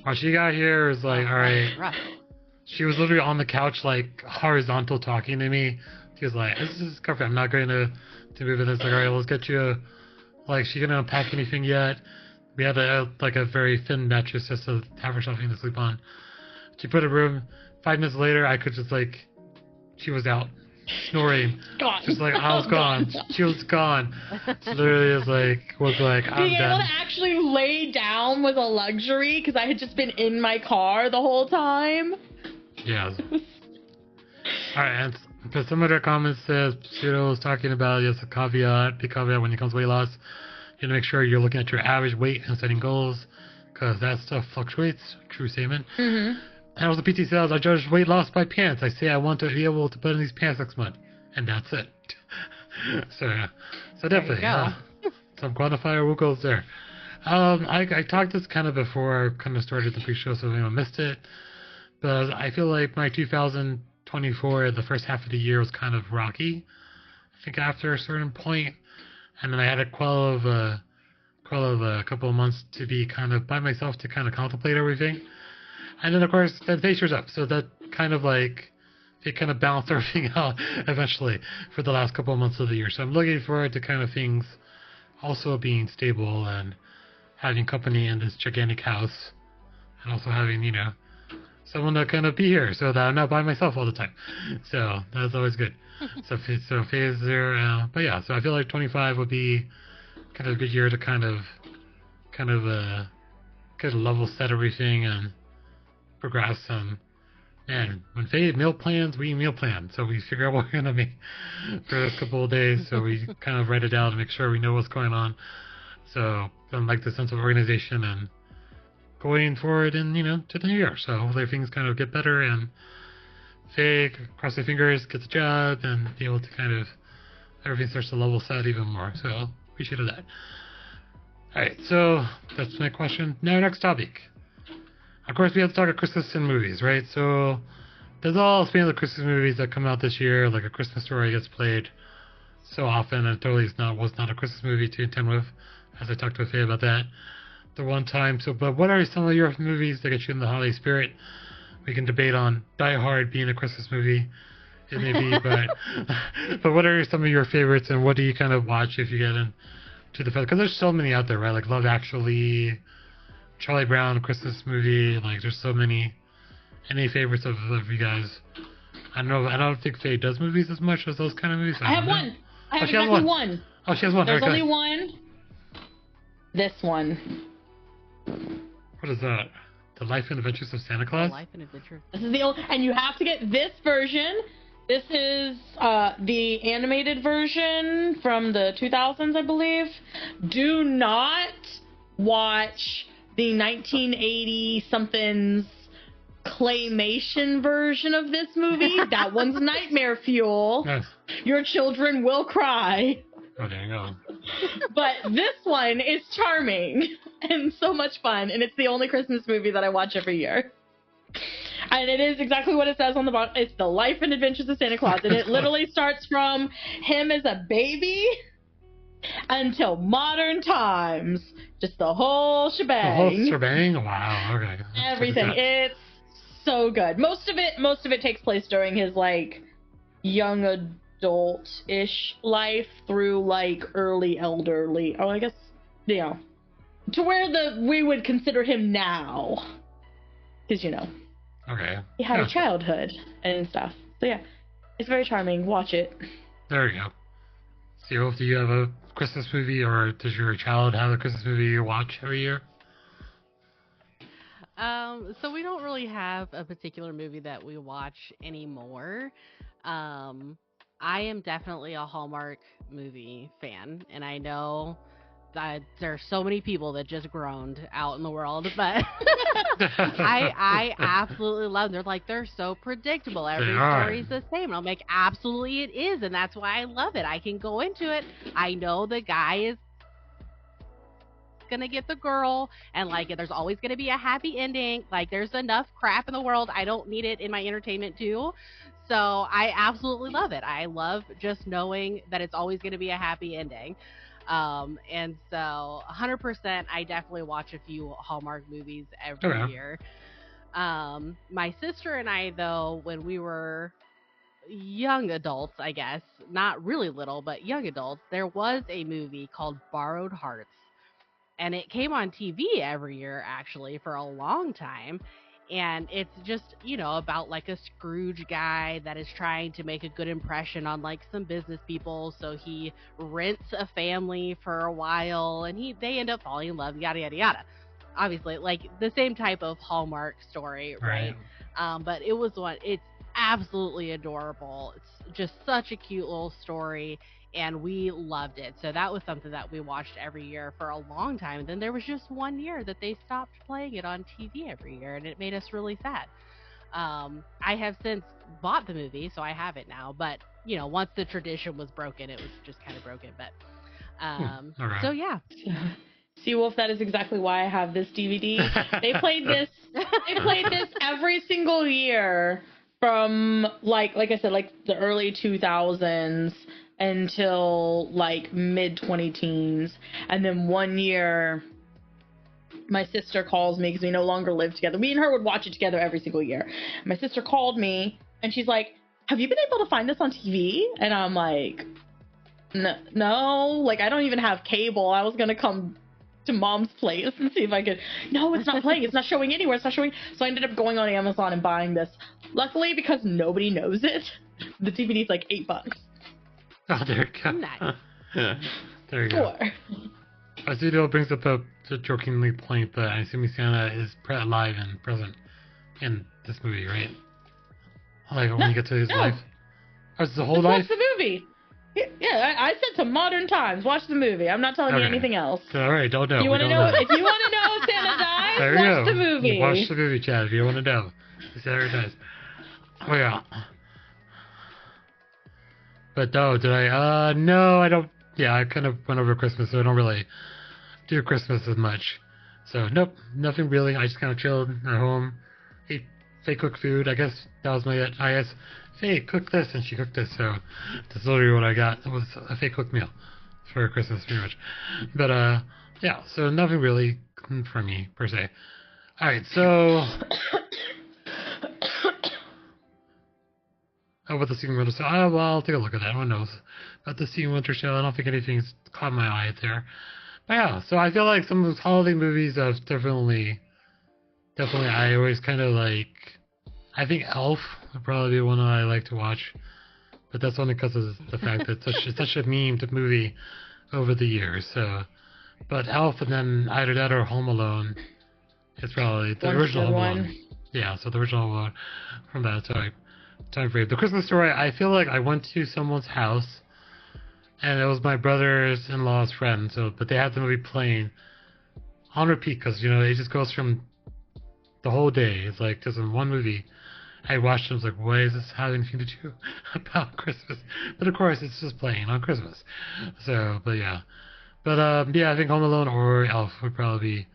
When she got here, it was like, all right. She was literally on the couch, like, horizontal talking to me. She was like, this is comfy. I'm not going to move it. It's like, all right, let's get you like, she didn't unpack anything yet. We had a very thin mattress just to have her something to sleep on. She put a room. 5 minutes later, I could just, like, she was out. Snoring. Gone. Just like, I was gone. She was gone. So literally, it was like, I'm being able done. to actually lay down was a luxury because I had just been in my car the whole time. Yeah. Alright, and but some of their comments says Pseudo was talking about, yes, big caveat when it comes to weight loss. You have to make sure you're looking at your average weight and setting goals, because that stuff fluctuates. True statement. Mm-hmm. And also PT says, I judge weight loss by pants. I say I want to be able to put in these pants next month. And that's it. so definitely. Some quantifiable goals there. I talked this kind of before I kind of started the pre-show, so anyone missed it. But I feel like my 2024, the first half of the year was kind of rocky. I think after a certain point, and then I had a quell of a couple of months to be kind of by myself to kind of contemplate everything. And then of course then Faye shows up, so that kind of like it kind of balanced everything out eventually for the last couple of months of the year. So I'm looking forward to kind of things also being stable and having company in this gigantic house, and also having, you know, someone to kind of be here so that I'm not by myself all the time. So that's always good. So Faye is there, but yeah. So I feel like 25 would be kind of a good year to kind of level set everything and progress. And man, when Faye meal plans, we meal plan. So we figure out what we're gonna make for a couple of days. So we kind of write it down to make sure we know what's going on. So I like the sense of organization and going forward in, you know, to the new year. So hopefully things kind of get better and Faye, cross your fingers, gets a job and be able to kind of everything starts to level set even more. So appreciate that. Alright, so that's my question. Now next topic. Of course we have to talk about Christmas and movies, right? So there's all span of the Christmas movies that come out this year, like A Christmas Story gets played so often, and totally was not a Christmas movie to contend with, as I talked to Faye about that the one time. So, but what are some of your movies that get you in the holiday spirit? We can debate on Die Hard being a Christmas movie. It may be, but what are some of your favorites, and what do you kind of watch if you get into the because there's so many out there, right? Like Love Actually, Charlie Brown, a Christmas movie. Like there's so many. Any favorites of you guys? I don't know. I don't think Faye does movies as much as those kind of movies. I have one. I have she has exactly one. Oh, she has one. There's Okay. only one. This one. What is that? The Life and Adventures of Santa Claus? Life and Adventure. This is the old, and you have to get this version. This is the animated version from the 2000s, I believe. Do not watch the 1980 something's claymation version of this movie. That one's nightmare fuel. Yes. Your children will cry. Oh, there you go. But this one is charming and so much fun, and it's the only Christmas movie that I watch every year. And it is exactly what it says on the box. It's the Life and Adventures of Santa Claus, and it literally starts from him as a baby until modern times. Just the whole shebang. The whole shebang? Wow, okay. Everything. It's so good. Most of it takes place during his like young adult-ish life through like early elderly. Oh, I guess to where we would consider him now, because okay. he had a childhood and stuff. So yeah, it's very charming. Watch it. There we go. So, do you have a Christmas movie, or does your child have a Christmas movie you watch every year? So we don't really have a particular movie that we watch anymore. I am definitely a Hallmark movie fan, and I know that there are so many people that just groaned out in the world, but I absolutely love them. They're so predictable. Every story's the same. And I'm like, absolutely it is, and that's why I love it. I can go into it. I know the guy is gonna get the girl, and there's always gonna be a happy ending. There's enough crap in the world. I don't need it in my entertainment too. So I absolutely love it. I love just knowing that it's always gonna be a happy ending. And so 100%, I definitely watch a few Hallmark movies every year. My sister and I, though, when we were young adults, I guess, not really little, but young adults, there was a movie called Borrowed Hearts. And it came on TV every year, actually, for a long time. And it's just, about a Scrooge guy that is trying to make a good impression on some business people. So he rents a family for a while, and they end up falling in love, yada, yada, yada. Obviously, the same type of Hallmark story, right? But it's absolutely adorable. It's just such a cute little story, and we loved it. So that was something that we watched every year for a long time. And then there was just one year that they stopped playing it on TV every year, and it made us really sad. I have since bought the movie, so I have it now. But, once the tradition was broken, it was just kind of broken. But, so yeah. See, Wolf, that is exactly why I have this DVD. They played this every single year from, like I said, the early 2000s until mid-20-teens. And then one year my sister calls me, because we no longer live together. Me and her would watch it together every single year. My sister called me and she's like, have you been able to find this on TV? And I'm like, no, I don't even have cable. I was gonna come to Mom's place and see if I could. No, it's not playing. It's not showing anywhere. It's not showing. So I ended up going on Amazon and buying this. Luckily, because nobody knows it, the DVD's $8. Oh, there you go. Nice. There you go. Azudo brings up a jokingly point that I assume Santa is alive and present in this movie, right? When you get to his life. Oh, it's the whole life? Watch the movie. Yeah, I said to modern times. Watch the movie. I'm not telling you anything else. All right, don't know. You want to know? If you want to know if Santa dies, watch the movie. Watch the movie, Chad, if you want to know. Santa dies. Oh, yeah. But no, did I? No, I don't. Yeah, I kind of went over Christmas, so I don't really do Christmas as much. So, nope, nothing really. I just kind of chilled at home, ate fake cooked food. I guess that was my, Faye, cook this, and she cooked this, so that's literally what I got. It was a Faye cooked meal for Christmas, pretty much. But, yeah, so nothing really for me, per se. Alright, so... How about the Steven Winter Sale? Oh, well, I'll take a look at that. Who knows? About the Steven Winter Sale, I don't think anything's caught my eye there. But yeah, so I feel like some of those holiday movies have definitely, I always kind of like... I think Elf would probably be one that I like to watch. But that's only because of the fact that it's such a memed movie over the years. So, but Elf and then either that or Home Alone. It's probably the original Home Alone. Yeah, so the original Home Alone from that time frame. The Christmas Story, I feel like I went to someone's house, and it was my brother's-in-law's friend. So, but they had the movie playing on repeat because it just goes from the whole day. It's like just in one movie. I watched it. I was like, why is this have anything to do about Christmas? But of course, it's just playing on Christmas. So, but yeah. But yeah, I think Home Alone or Elf would probably be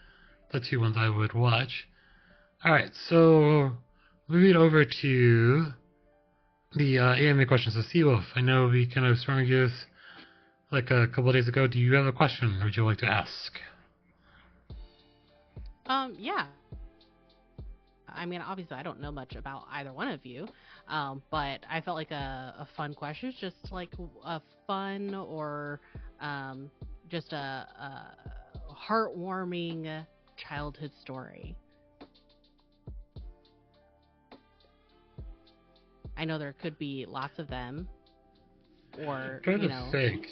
the two ones I would watch. Alright, so moving over to the AMA questions. So, Seawolf, I know we kind of sprung this like a couple of days ago. Do you have a question would you like to ask? Yeah. I mean, obviously, I don't know much about either one of you, but I felt like a fun question is just like a fun or just a heartwarming childhood story. I know there could be lots of them, or I'm trying to think.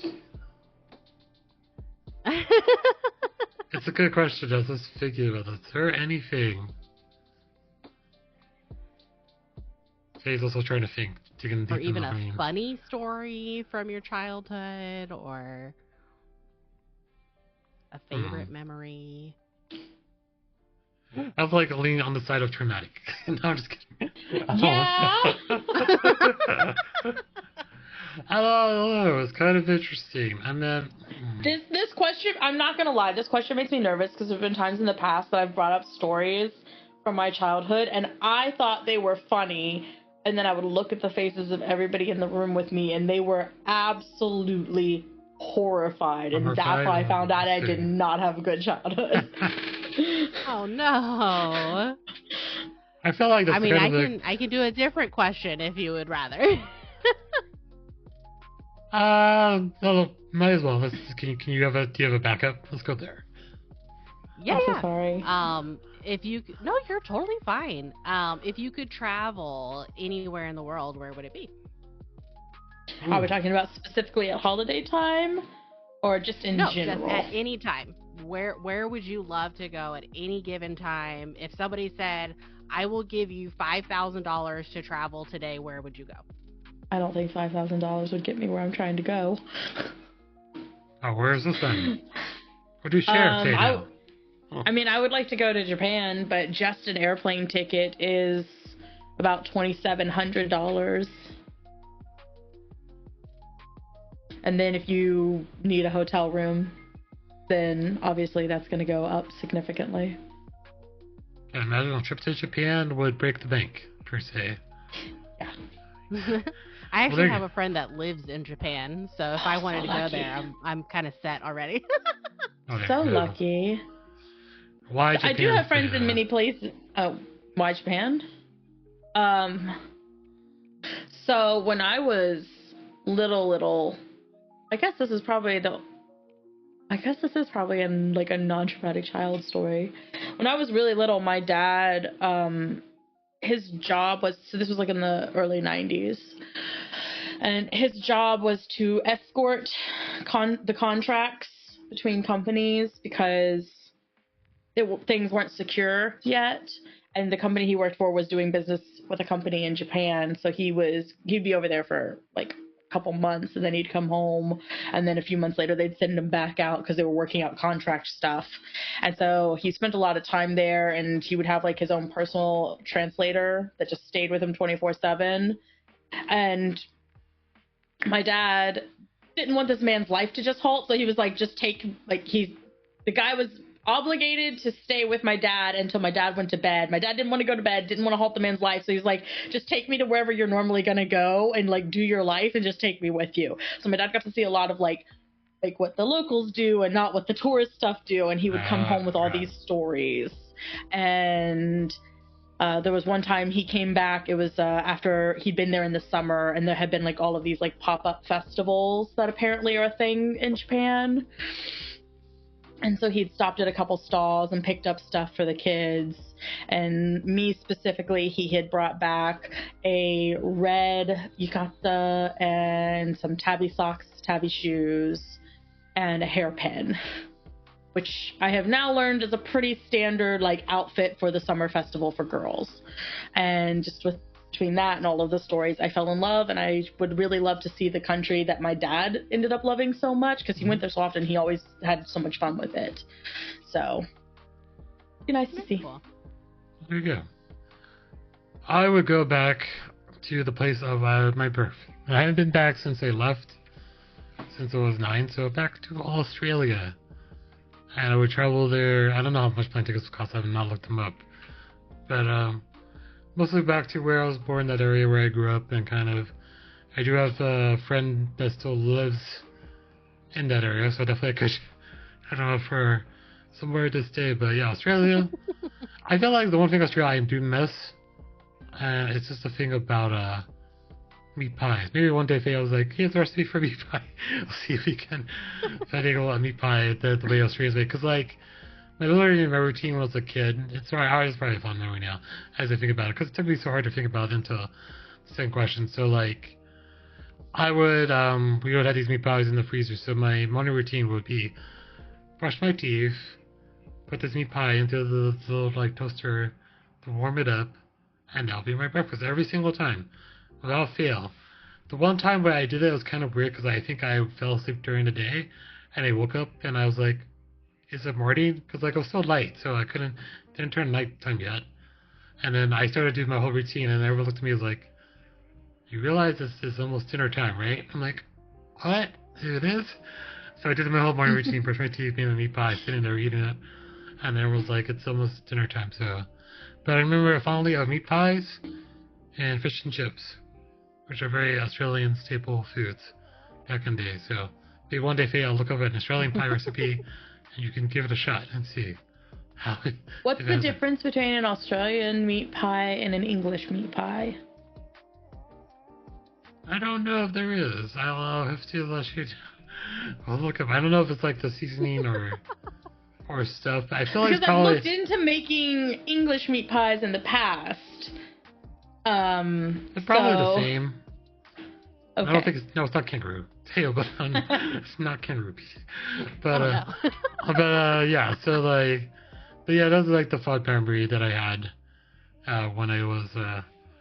It's a good question. I was just thinking about this. Is there anything? He's also trying to think. Or even a funny story from your childhood, or a favorite memory. I was like leaning on the side of traumatic. No, I'm just kidding. Yeah. I don't know. It was kind of interesting. And then This question, I'm not gonna lie, this question makes me nervous because there have been times in the past that I've brought up stories from my childhood and I thought they were funny, and then I would look at the faces of everybody in the room with me and they were absolutely horrified, and that's why I found out I did not have a good childhood. Oh no. I feel like that's I can do a different question if you would rather. No, might as well. Do you have a backup? Let's go there. Yeah. I'm so sorry. No, you're totally fine. If you could travel anywhere in the world, where would it be? Are we talking about specifically at holiday time, or just in general? Just at any time. Where would you love to go at any given time? If somebody said, "I will give you $5,000 to travel today," where would you go? I don't think $5,000 would get me where I'm trying to go. Oh, where is this then? What do you share? I mean, I would like to go to Japan, but just an airplane ticket is about $2,700. And then if you need a hotel room, then obviously that's going to go up significantly. I imagine a trip to Japan would break the bank, per se. Yeah. I actually have a friend that lives in Japan, so if I wanted to go there, I'm kind of set already. So lucky. Why Japan? I do have friends in many places. Oh, why Japan? So when I was little, I guess this is probably in like a non-traumatic child story. When I was really little, my dad, his job was, so this was like in the early 90s, and his job was to escort the contracts between companies because things weren't secure yet, and the company he worked for was doing business with a company in Japan, so he'd be over there for like a couple months, and then he'd come home, and then a few months later they'd send him back out because they were working out contract stuff. And so he spent a lot of time there, and he would have like his own personal translator that just stayed with him 24/7. And my dad didn't want this man's life to just halt, so he was like, just take, like, the guy was obligated to stay with my dad until my dad went to bed. My dad didn't want to go to bed, didn't want to halt the man's life, so he's like, just take me to wherever you're normally gonna go and like do your life and just take me with you. So my dad got to see a lot of like what the locals do and not what the tourist stuff do, and he would come home with all these stories. And there was one time he came back, it was after he'd been there in the summer, and there had been like all of these like pop-up festivals that apparently are a thing in Japan. And so he'd stopped at a couple stalls and picked up stuff for the kids. And me specifically, he had brought back a red yukata and some tabby socks, tabby shoes, and a hairpin, which I have now learned is a pretty standard like outfit for the summer festival for girls. And just between that and all of the stories, I fell in love, and I would really love to see the country that my dad ended up loving so much, because he went there so often. He always had so much fun with it. So, be nice to see. Cool. There you go. I would go back to the place of my birth. I haven't been back since I left, since I was 9, so back to Australia. And I would travel there. I don't know how much plane tickets cost. I have not looked them up. But, mostly back to where I was born, that area where I grew up, and kind of, I do have a friend that still lives in that area, so definitely I could, I don't know, for somewhere to stay, but yeah, Australia. I feel like the one thing Australia I do miss, and it's just the thing about meat pies. Maybe one day I was like, here's the recipe for meat pie. We'll see if we can find a meat pie the way Australia's made, because like, literally my routine when I was a kid, it's probably a fun memory now as I think about it, because it took me so hard to think about it until the second question. So like, we would have these meat pies in the freezer, so my morning routine would be brush my teeth, put this meat pie into the little like toaster to warm it up, and that'll be my breakfast every single time, without fail. The one time where I did it was kind of weird, because I think I fell asleep during the day, and I woke up and I was like, is it morning? Because like it was so light, so I didn't turn nighttime yet. And then I started doing my whole routine, and everyone looked at me and was like, you realize this is almost dinner time, right? I'm like, what? It is? So I did my whole morning routine, brush my teeth, made a meat pie, sitting there eating it, and everyone was like, it's almost dinner time. So, but I remember fondly of meat pies and fish and chips, which are very Australian staple foods back in the day. So maybe one day Faye, I'll look up an Australian pie recipe, and you can give it a shot and see how it... What's the difference between an Australian meat pie and an English meat pie? I don't know if there is. I'll have to let you... I'll look up. I don't know if it's like the seasoning or stuff. I feel like it's probably... Because I've looked into making English meat pies in the past. It's probably the same. Okay. I don't think it's... No, it's not kangaroo. But it's not kangaroo meat. But yeah, so like, but yeah, those are like the fun memory that I had when I was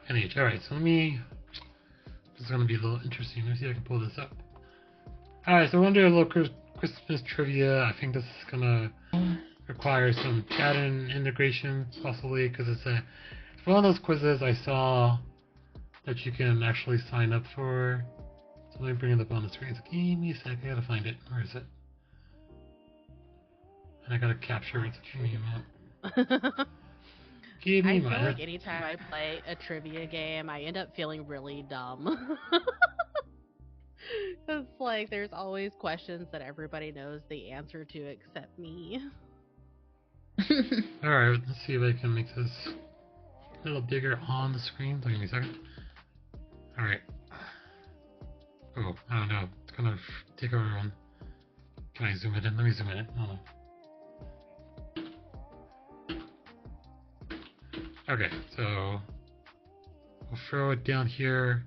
an age. All right, so this is gonna be a little interesting. Let me see if I can pull this up. All right, so we're gonna do a little Christmas trivia. I think this is gonna require some chat and integration possibly, because it's one of those quizzes I saw that you can actually sign up for. So let me bring it up on the screen. So give me a sec. I gotta find it. Where is it? And I gotta capture it. Give me a minute. Give me a minute. I feel like anytime I play a trivia game, I end up feeling really dumb. It's like there's always questions that everybody knows the answer to except me. Alright, let's see if I can make this a little bigger on the screen. Give me a second. Alright. Oh, I don't know. It's gonna take over one. Can I zoom it in? Let me zoom it in. Hold on. Okay, so we'll throw it down here.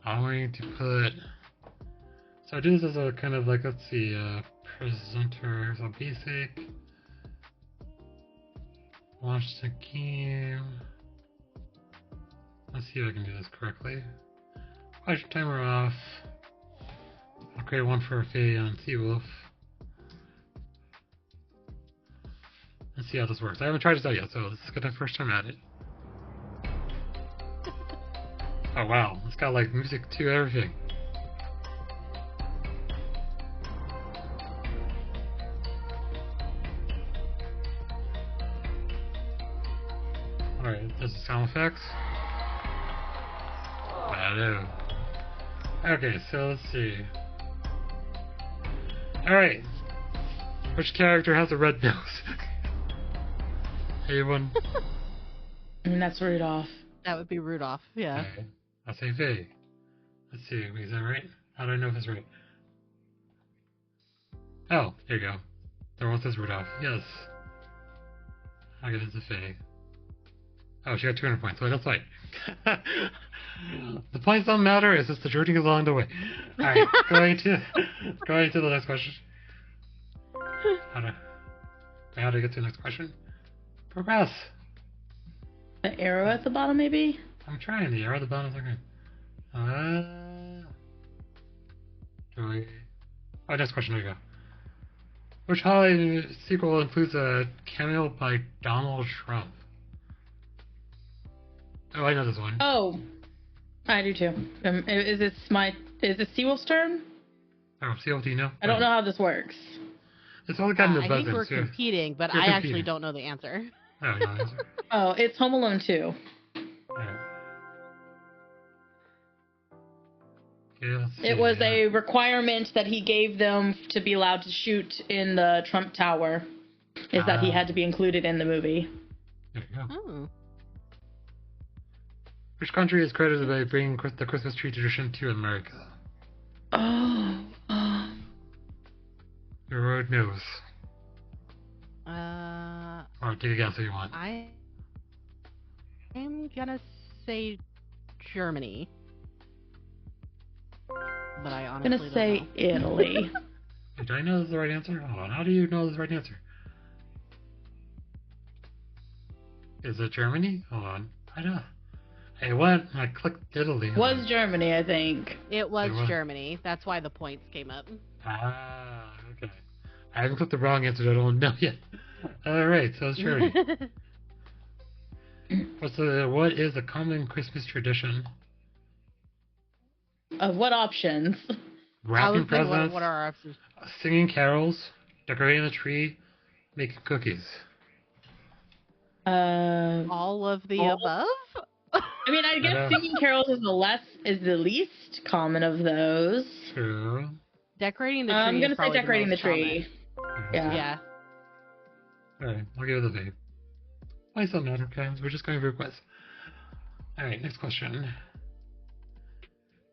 I'm going to put... So I do this as a kind of like, let's see, presenter, so basic. Launch the game. Let's see if I can do this correctly. Question timer off. I'll create one for Faye and Seawolf. Let's see how this works. I haven't tried this out yet, so this is gonna be the first time at it. Oh wow, it's got like music to everything. Alright, this is sound effects. I know. Okay, so let's see. Alright. Which character has a red nose? Anyone? I mean, that's Rudolph. That would be Rudolph. Yeah. Okay. I'll say Faye. Let's see. Is that right? How do I know if it's right? Oh, there you go. The one says Rudolph. Yes. I'll give it to Faye. Oh, she got 200 points. Wait, that's right. The points don't matter. It's just the journey along the way. Alright, going to the next question. How to get to the next question? Progress. The arrow at the bottom, maybe? I'm trying. The arrow at the bottom is okay. Oh, next question. There you go. Which holiday sequel includes a cameo by Donald Trump? Oh, I know this one. Oh, I do too. Is it Seawolf's turn? Oh, see what do you know? I don't know how this works. It's all gotten the I buzzers. think we're Yeah. competing, but You're I competing. actually don't know the answer. Oh, no, that's right. Oh, it's Home Alone 2. Yeah. Okay, let's see. It was a requirement that he gave them to be allowed to shoot in the Trump Tower. Is that he had to be included in the movie. There you go. Oh. Which country is credited by bringing the Christmas tree tradition to America? Oh. Your road knows. Or take a guess if you want. I'm gonna say Germany, but I honestly I'm gonna say don't know. Italy. Do I know this is the right answer? Hold on. How do you know this is the right answer? Is it Germany? Hold on. I know. I clicked Italy. Hold Was on. Germany, I think. It was It was? Germany. That's why the points came up. Ah, okay. I haven't clicked the wrong answer. I don't know yet. Alright, so it's Germany. What is a common Christmas tradition? Of what options? I Wrapping was thinking, presents, what are our options? singing carols, decorating the tree, making cookies. All of the above? I mean, I guess singing carols is the least common of those. True. Decorating the tree. I'm gonna is say probably decorating the most tree. common. Yeah. Yeah. Alright, I'll give it a vape. Why does that matter, guys? We're just going for a quiz. Alright, next question.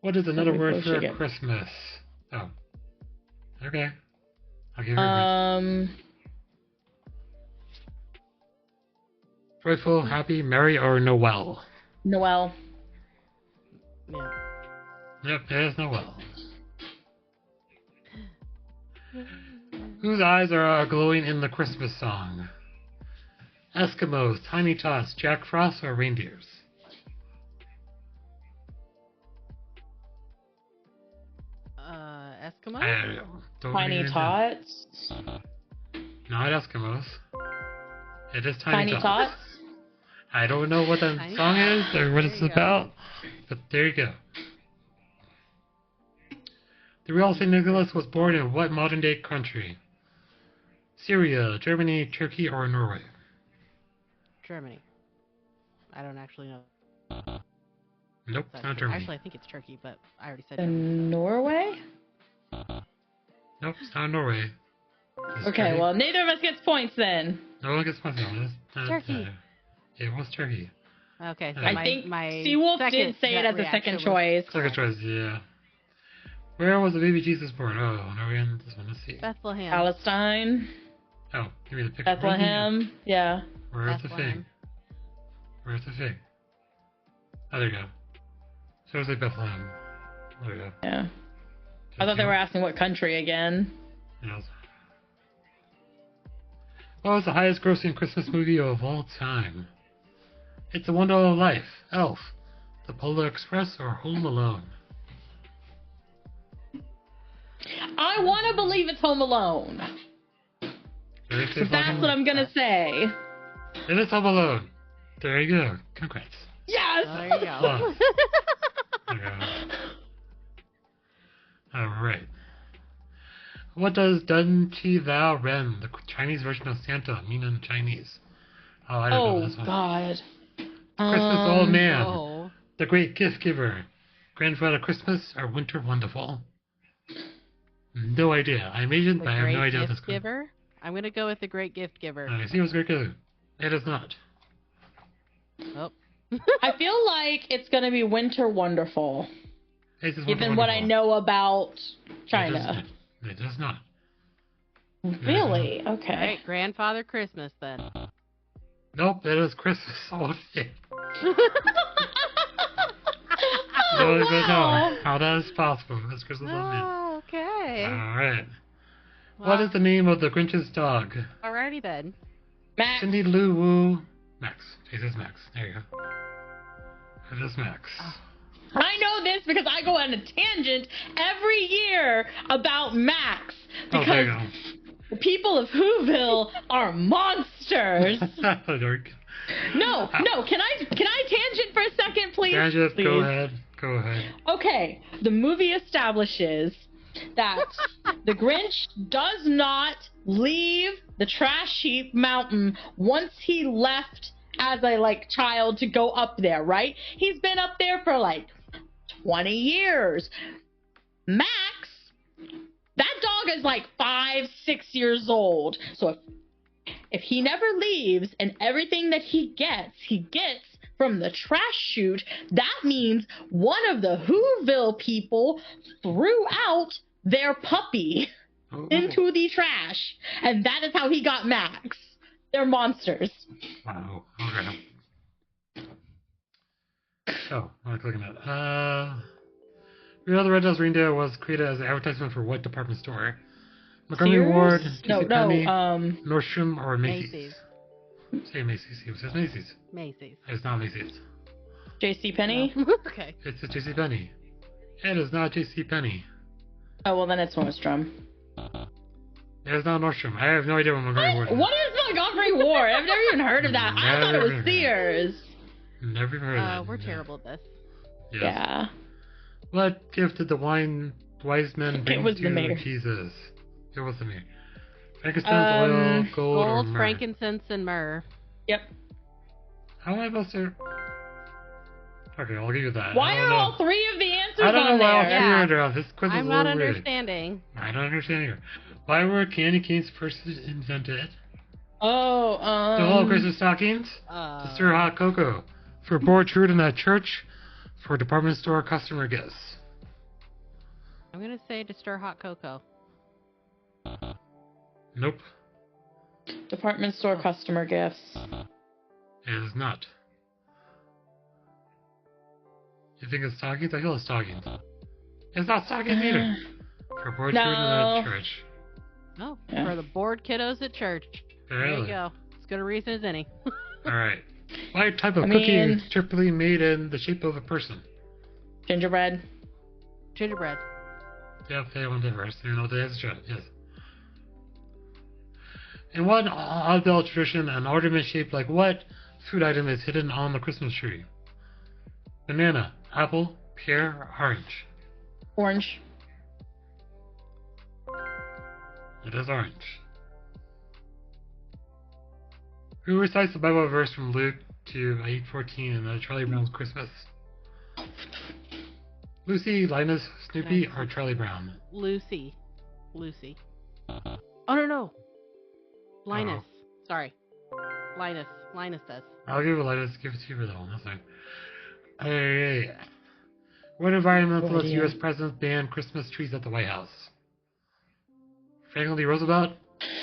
What is another word for bullshit. Christmas? Oh. Okay. I'll give you a quiz. Joyful, happy, merry, or Noel? Noel. Yeah. Yep, it is Noel. Whose eyes are glowing in the Christmas song? Eskimos, Tiny Tots, Jack Frost, or reindeers? Eskimo? I don't Tiny even know. Tots. Not Eskimos. It is Tiny Tots. I don't know what the Tiny song is or what There it's you go. about, but there you go. The real St. Nicholas was born in what modern day country? Syria, Germany, Turkey, or Norway? Germany. I don't actually know. Nope, That's it's not true. Germany. Actually, I think it's Turkey, but I already said Germany. Norway? Nope, it's not Norway. It's Okay, Turkey. well, neither of us gets points then. No one gets points on this. Turkey. It was Turkey. Okay, so I my, I think my Seawolf second did say it gut as a reaction second was- choice. Second choice, yeah. Where was the baby Jesus born? Oh, no, we're in this one. Let's see. Bethlehem. Palestine. Oh, give me the picture. Bethlehem. Yeah. Where's the Bethlehem. thing? Where's the thing? Oh, there you go. So it's like Bethlehem. There you go. Yeah. I thought they were asking what country again. Yes. What was the highest grossing Christmas movie of all time? It's a Wonderful Life, Elf, The Polar Express, or Home Alone? I want to believe it's Home Alone. Very safe That's Home what Alone. I'm going to say. It is Home Alone. There you go. Congrats. Yes! Oh, there you go. Plus. There you go. Alright. What does Dun Chi Thou Ren, the Chinese version of Santa, mean in Chinese? Oh, I don't know Oh, this one. God. Christmas Old Man, Oh. The Great Gift Giver, Grandfather Christmas, or Winter Wonderful. No idea. I'm Asian, The but I have no Great idea what Gift this could. Giver? I'm going to go with the Great Gift Giver. I see it was Great Gift. It is not. Oh. I feel like it's gonna be Winter Wonderful, It is Winter given what I Wonderful. know about China. It does not. Really? All Okay. right, Grandfather Christmas then. Nope, it is Christmas Old Man. No, but no. How that is possible? It's Christmas Old Man. Oh, okay. Alright. Well, What is the name of the Grinch's dog? Alrighty then. Max. Cindy Lou Woo. Max. Jesus Max. There you go. It is Max. I know this because I go on a tangent every year about Max. Oh, there you Because go. the people of Whoville are monsters. Dork. No, can I tangent for a second, please? Tangent, Please. go ahead. Go ahead. Okay, the movie establishes that the Grinch does not leave the trash heap mountain once he left as a child to go up there, right? He's been up there for 20 years. Max, that dog is 5, 6 years old. So if he never leaves and everything that he gets from the trash chute, that means one of the Whoville people threw out their puppy into the trash. And that is how he got Max. They're monsters. Wow. Okay. Oh, what am I clicking at? Rudolph the Red-Nosed Reindeer was created as an advertisement for what department store? Montgomery Sears? Ward, No, JCPenney, no, Nordstrom, or Macy's? Macy's. Say Macy's. It says Macy's. Macy's. It's not Macy's. JCPenney? No. Okay. It's a JCPenney. It is not JCPenney. Oh, well, then it's Nordstrom. It is not Nordstrom. I have no idea what Montgomery Ward is. What is Montgomery Ward? I've never even heard of that. I thought it Never. was Sears. Never even heard of that. We're terrible at this. Yes. Yeah. What gift did the wise men bring was to the mayor. Jesus? It was the mayor. Frankincense, oil, gold, or Gold, myrrh? frankincense, and myrrh. Yep. How am I supposed to... Okay, I'll give you that. Why I don't are know. all three of the answers I don't know on why all there? three Yeah. are there. This quiz is I'm a not little weird. understanding. I don't understand either. Why were candy canes first invented? Oh, To hold Christmas stockings? To stir hot cocoa? For board children at church? For department store customer gifts? I'm going to say to stir hot cocoa. Nope. department store customer gifts. It is not. You think it's stockings? I feel it's stockings. It's not stockings either. For board children No. at church. Oh, Yeah. for the bored kiddos at church. There you Really? go. As good a reason as any. Alright. What type of I cookie mean- is typically made in the shape of a person? Gingerbread. Gingerbread. Yep, they went there first. You know the answer. Yes. In what oddball tradition, an ornament shaped like what food item is hidden on the Christmas tree? Banana, apple, pear, orange. Orange. It is orange. Who recites the Bible verse from Luke to 8:14 in Charlie Brown's Christmas? Lucy, Linus, Snoopy, or Charlie Brown? Lucy. Lucy. Oh, no. Linus. Sorry. Linus. Linus does. I'll give it Linus. Give it to you for that one. That's fine. Alright. What environmentalist U.S. president banned Christmas trees at the White House? Franklin D. Roosevelt,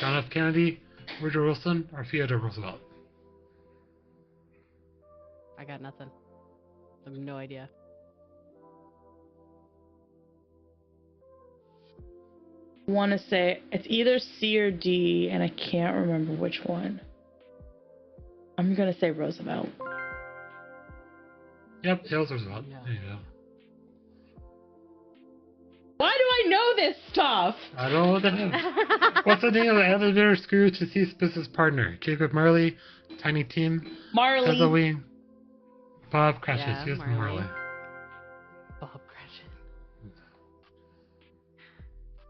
John F. Kennedy, Woodrow Wilson, or Theodore Roosevelt? I got nothing. I have no idea. Want to say it's either C or D, and I can't remember which one. I'm gonna say Roosevelt. Yep, it was Roosevelt. Yeah. There you go. Why do I know this stuff? I don't know what that is. What's the name of the elevator Scrooge deceased business partner? Jacob Marley, Tiny Tim, Marley. Halloween, Bob Cratchit. Yeah, Yes, Marley. Marley. Bob Cratchit.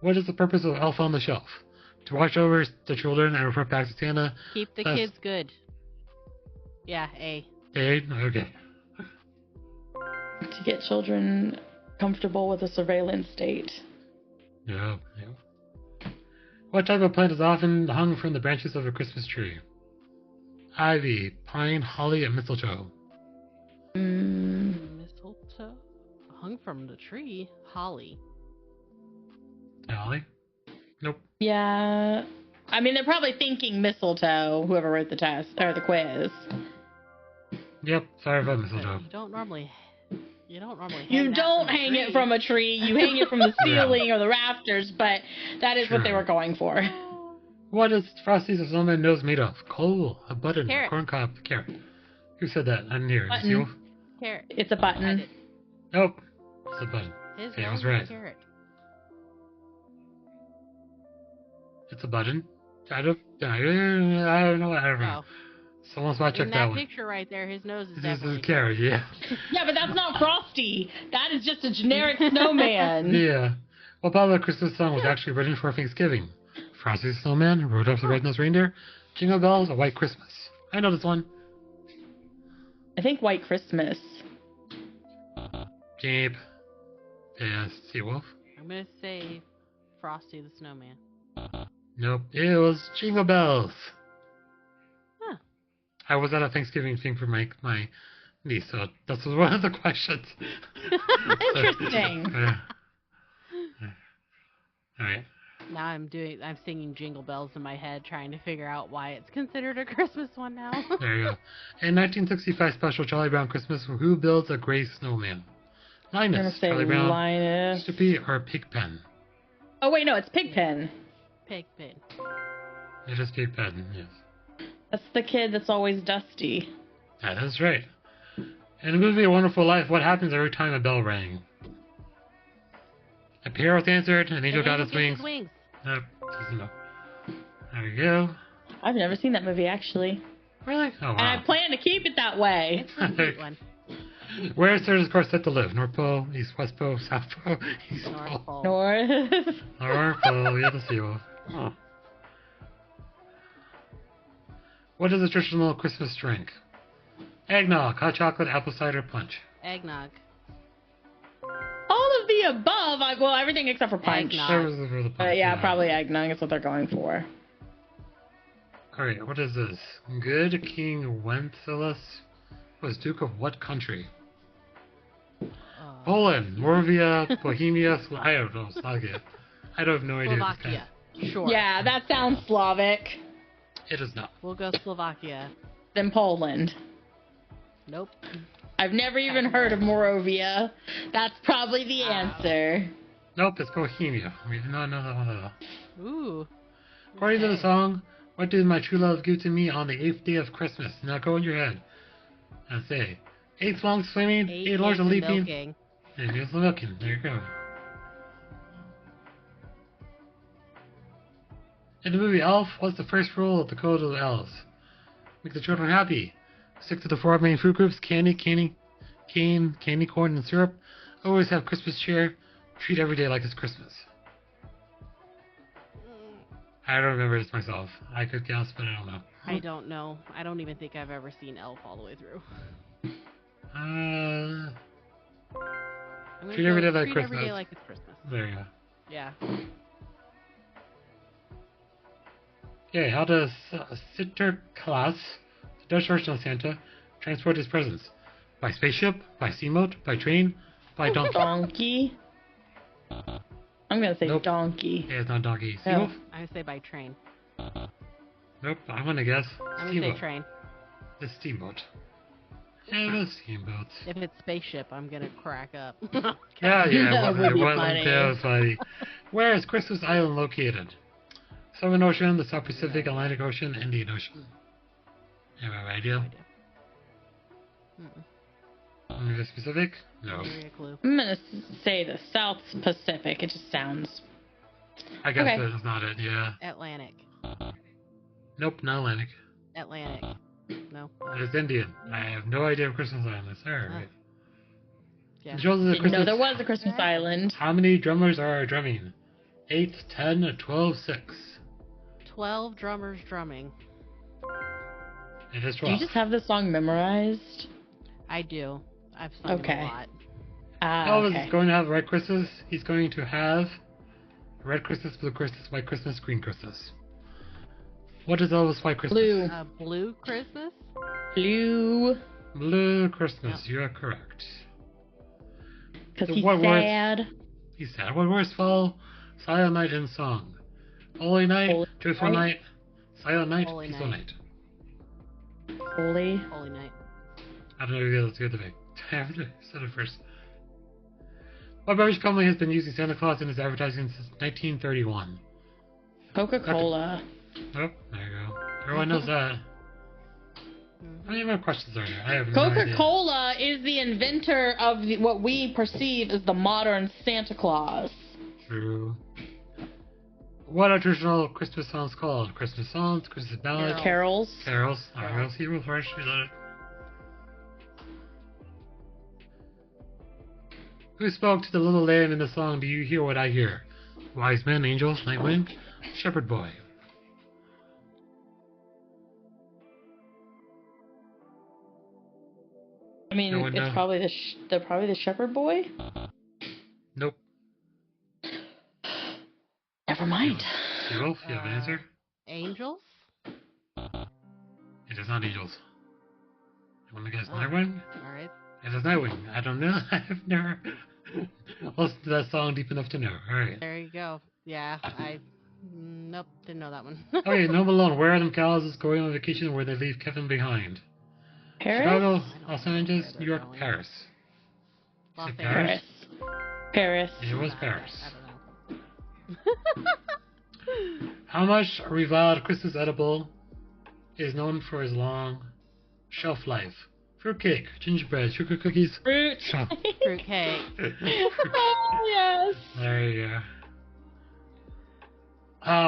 What is the purpose of Elf on the Shelf? To watch over the children and report back to Santa. Keep the That's- kids good. Yeah, A. 8? Okay. To get children comfortable with a surveillance state. Yeah. What type of plant is often hung from the branches of a Christmas tree? Ivy, pine, holly, and mistletoe. Mistletoe? Hung from the tree? Holly. Holly? Nope. Yeah. I mean, they're probably thinking mistletoe, whoever wrote the test, or the quiz. Yep, sorry about But mistletoe. you don't normally hang You that don't from a hang it tree. from a tree, you hang it from the Yeah. ceiling or the rafters, but that is what they Sure. were going for. What is Frosty the Snowman nose made of? Coal, a button, Carrot. a corn cob, a carrot. Who said that? I didn't hear. Button. You? Carrot. It's a I button. did. Nope. It's a button. His Yeah, I nose was is a right. carrot. It's a button. I don't know. Oh. Someone's about to check In that that one. picture right there, his nose is This definitely is a carrot, yeah. Yeah, but that's not Frosty. That is just a generic snowman. Yeah. What popular Christmas song was actually written for Thanksgiving? Frosty the Snowman, Rudolph the Red-Nosed Reindeer, Jingle Bells, or White Christmas? I know this one. I think White Christmas. Gabe. Yes, Seawolf. I'm gonna say Frosty the Snowman. Nope. It was Jingle Bells. Huh. I was at a Thanksgiving thing for my niece, so this was one of the questions. Interesting. Yeah. All right. Now I'm singing Jingle Bells in my head, trying to figure out why it's considered a Christmas one now. There you go. In 1965 special Charlie Brown Christmas, who builds a gray snowman? I'm gonna Linus, say Charlie Brown, Linus. Snoopy, or Pigpen? Oh wait, no, it's Pigpen. Pigpen. It is Pigpen, yes. That's the kid that's always dusty. That is right. In the movie A Wonderful Life, what happens every time a bell rang? A parrot answered, an angel got its wings. Nope, doesn't know. There we go. I've never seen that movie actually, Really? Oh, and I wow. plan to keep it that way. It's a cute one. Where is Sarah's course set to live? North Pole, East, West Pole, South Pole, East North Pole. Pole. North. North Pole, yeah, the Seawolf. Oh. What is a traditional Christmas drink? Eggnog, hot chocolate, apple cider punch. Eggnog. All of the above. Well, everything except for punch. Eggnog. That was for the punch. Yeah, probably eggnog is what they're going for. Alright, what is this? Good King Wenceslas was Duke of what country? Poland, Moravia, Bohemia, I don't know, Slovakia. I don't have no idea. Slovakia. Sure. Yeah, that sounds Slavic. It is not. We'll go Slovakia. Then Poland. Nope. I've never even heard of Moravia. That's probably the answer. Nope, it's Bohemia. We did not know that one at all. Ooh. According to the Okay. song, what did my true love give to me on the 8th day of Christmas? Now go in your head and say, 8 long swimming, 8 large days of leaping, milking. and here's the milking. There you go. In the movie Elf, what's the first rule of the Code of the Elves? Make the children happy. Stick to the 4 main food groups: candy, candy corn, and syrup. Always have Christmas cheer. Treat every day like it's Christmas. I don't remember this myself. I could guess, but I don't know. I don't know. I don't even think I've ever seen Elf all the way through. Uh, I'm gonna Treat go every day like treat Christmas. every day like it's Christmas. there you go. Yeah. Okay, how does Sinterklaas, the Dutch version of Santa, transport his presents? By spaceship, by steamboat, by train, by donkey? Donkey. I'm gonna say Nope. donkey. Yeah, it's not donkey. No. Seawolf? I would say by train. Nope, I'm gonna guess. I'm gonna Steamboat. say train. The steamboat. Yeah, the steamboat. If it's spaceship, I'm gonna crack up. Yeah, That it would be wasn't. funny. It was funny. Where is Christmas Island located? Southern Ocean, the South Pacific, Atlantic Ocean, Indian Ocean. You have an idea? Is it specific? No. Give me a clue. I'm gonna say the South Pacific. It just sounds. I guess Okay. that's not it, yeah. Atlantic. Nope, not Atlantic. Atlantic. No. It is Indian. I have no idea what Christmas Island is. Alright. Yeah. It shows the Didn't know Christmas. there was a Christmas Island. How many drummers are drumming? 8, 10, 12, 6. 12 drummers drumming. It is Do 12. you just have this song memorized? I do. I've sung it a lot. Elvis Okay. is going to have Red Christmas. He's going to have Red Christmas, Blue Christmas, White Christmas, Green Christmas. What is Elvis' White Christmas? Blue. Blue Christmas? Blue. Blue Christmas. You are correct. Because So he's what words- sad. He's sad. What words follow Silent Night in song? Holy Night, Holy Joyful Night. Night, Silent Night, Holy Peaceful Night. Night. Holy. Holy Night. I don't know if that's the other way. I have to said it first. What beverage company has been using Santa Claus in its advertising since 1931? Coca-Cola. Oh, there you go. Everyone knows that. How many more questions are there? I have no idea. Coca-Cola is the inventor of what we perceive as the modern Santa Claus. True. What are traditional Christmas songs called? Christmas songs, Christmas ballads, Carols. carols. Carols. He will first. Who spoke to the little lamb in the song Do You Hear What I Hear? Wise men, angels, Nightwind, Shepherd Boy. I mean, No one it's knows. probably the Shepherd Boy. Nope. Never mind. Wolf, you have an answer? Angels? It is not angels. You want to guess Nightwind? Alright. It is Nightwing. I don't know. I've never listened to that song deep enough to know. Alright. There you go. Yeah, nope, didn't know that one. Okay, Home Alone. Where are them cows is going on vacation where they leave Kevin behind? Paris. Chicago, I don't Los know Angeles, where New they're York, going. Paris. Los Is it Angeles. Paris. It was I Paris. don't know. How much reviled Christmas edible is known for its long shelf life? Fruitcake, gingerbread, sugar cookies. Fruit. Fruitcake. Oh, yes. There you go.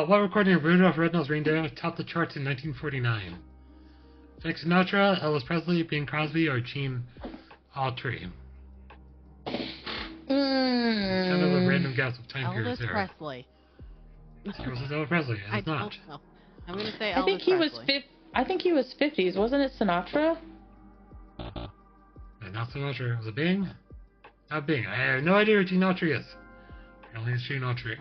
What recording of Rudolph Red-Nosed Reindeer topped the charts in 1949? Frank Sinatra, Elvis Presley, Bing Crosby, or Gene Autry? Kind of a random guess of time period Elvis there. Presley. It was Elvis Presley. I It's not. don't know. I'm gonna say Elvis I think he was Presley. I think he was 50s. Wasn't it Sinatra? Not Sinatra. Was it Bing? Not Bing. I have no idea who Gene Autry is. Apparently it's Gene Autry.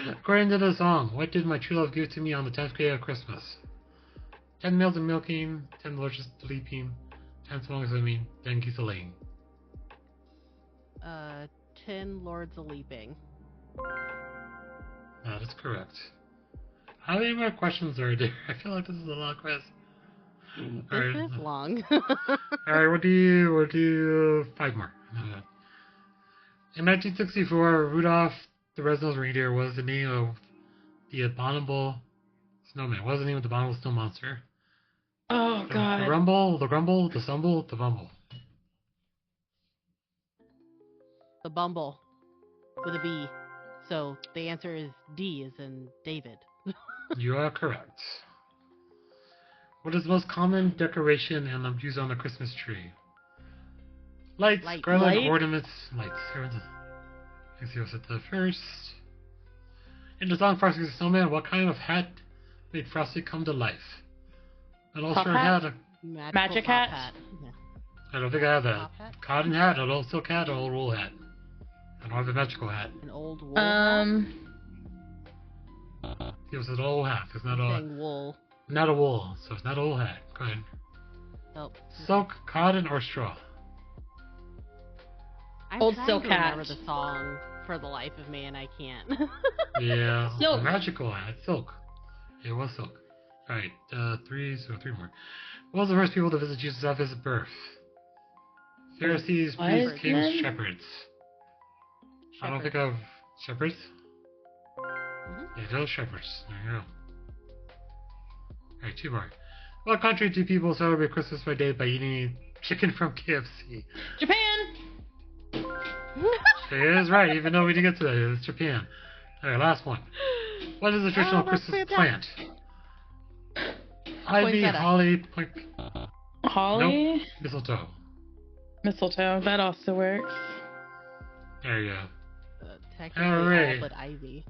According to the song, what did my true love give to me on the 10th day of Christmas? 10 meals of milking, 10 lodges of leaping, 10 songs of me, 10 geese a laying. 10 Lords of Leaping. That is correct. How many more questions are there? I feel like this is a long quiz. This is long. Alright, we'll do 5 more. In 1964, Rudolph the Red-Nosed Reindeer was the name of the abominable snowman. What was the name of the abominable snow monster? Oh, God. The Rumble, the Grumble, the Stumble, the Bumble. The Bumble. With a B. So the answer is D as in David. You are correct. What is the most common decoration and used on the Christmas tree? Lights, Lights. garland, Light? ornaments, lights. Let's see what's at the first. In the song Frosty the Snowman, what kind of hat made Frosty come to life? An all-star hat? hat. Magic top hat? Yeah. I don't think I have that. Top hat? Cotton hat, an old silk hat, or old wool hat. I don't have a magical hat. An old wool hat? It was an old hat. It's not Saying wool. not a wool, so it's not a wool hat. Go ahead. Oh. Silk, cotton, or straw? I'm Old trying silk to hat. remember the song for the life of me, and I can't. Yeah, Silk. a magical hat. Silk. It was silk. Alright, three more. What was the first people to visit Jesus after his birth? Pharisees, Wise priests, kings, men? shepherds. I don't think of shepherds. Mhm. Yeah, those shepherds. There you go. Alright, 2 more. What country do people celebrate Christmas Day by eating chicken from KFC? Japan. It is right, even though we didn't get to that. It's Japan. Alright, last one. What is the traditional that's Christmas fantastic. plant? Ivy, Poinsettia. holly, Holly. nope, mistletoe. Mistletoe. That also works. There you go. Technically Alright. all but ivy.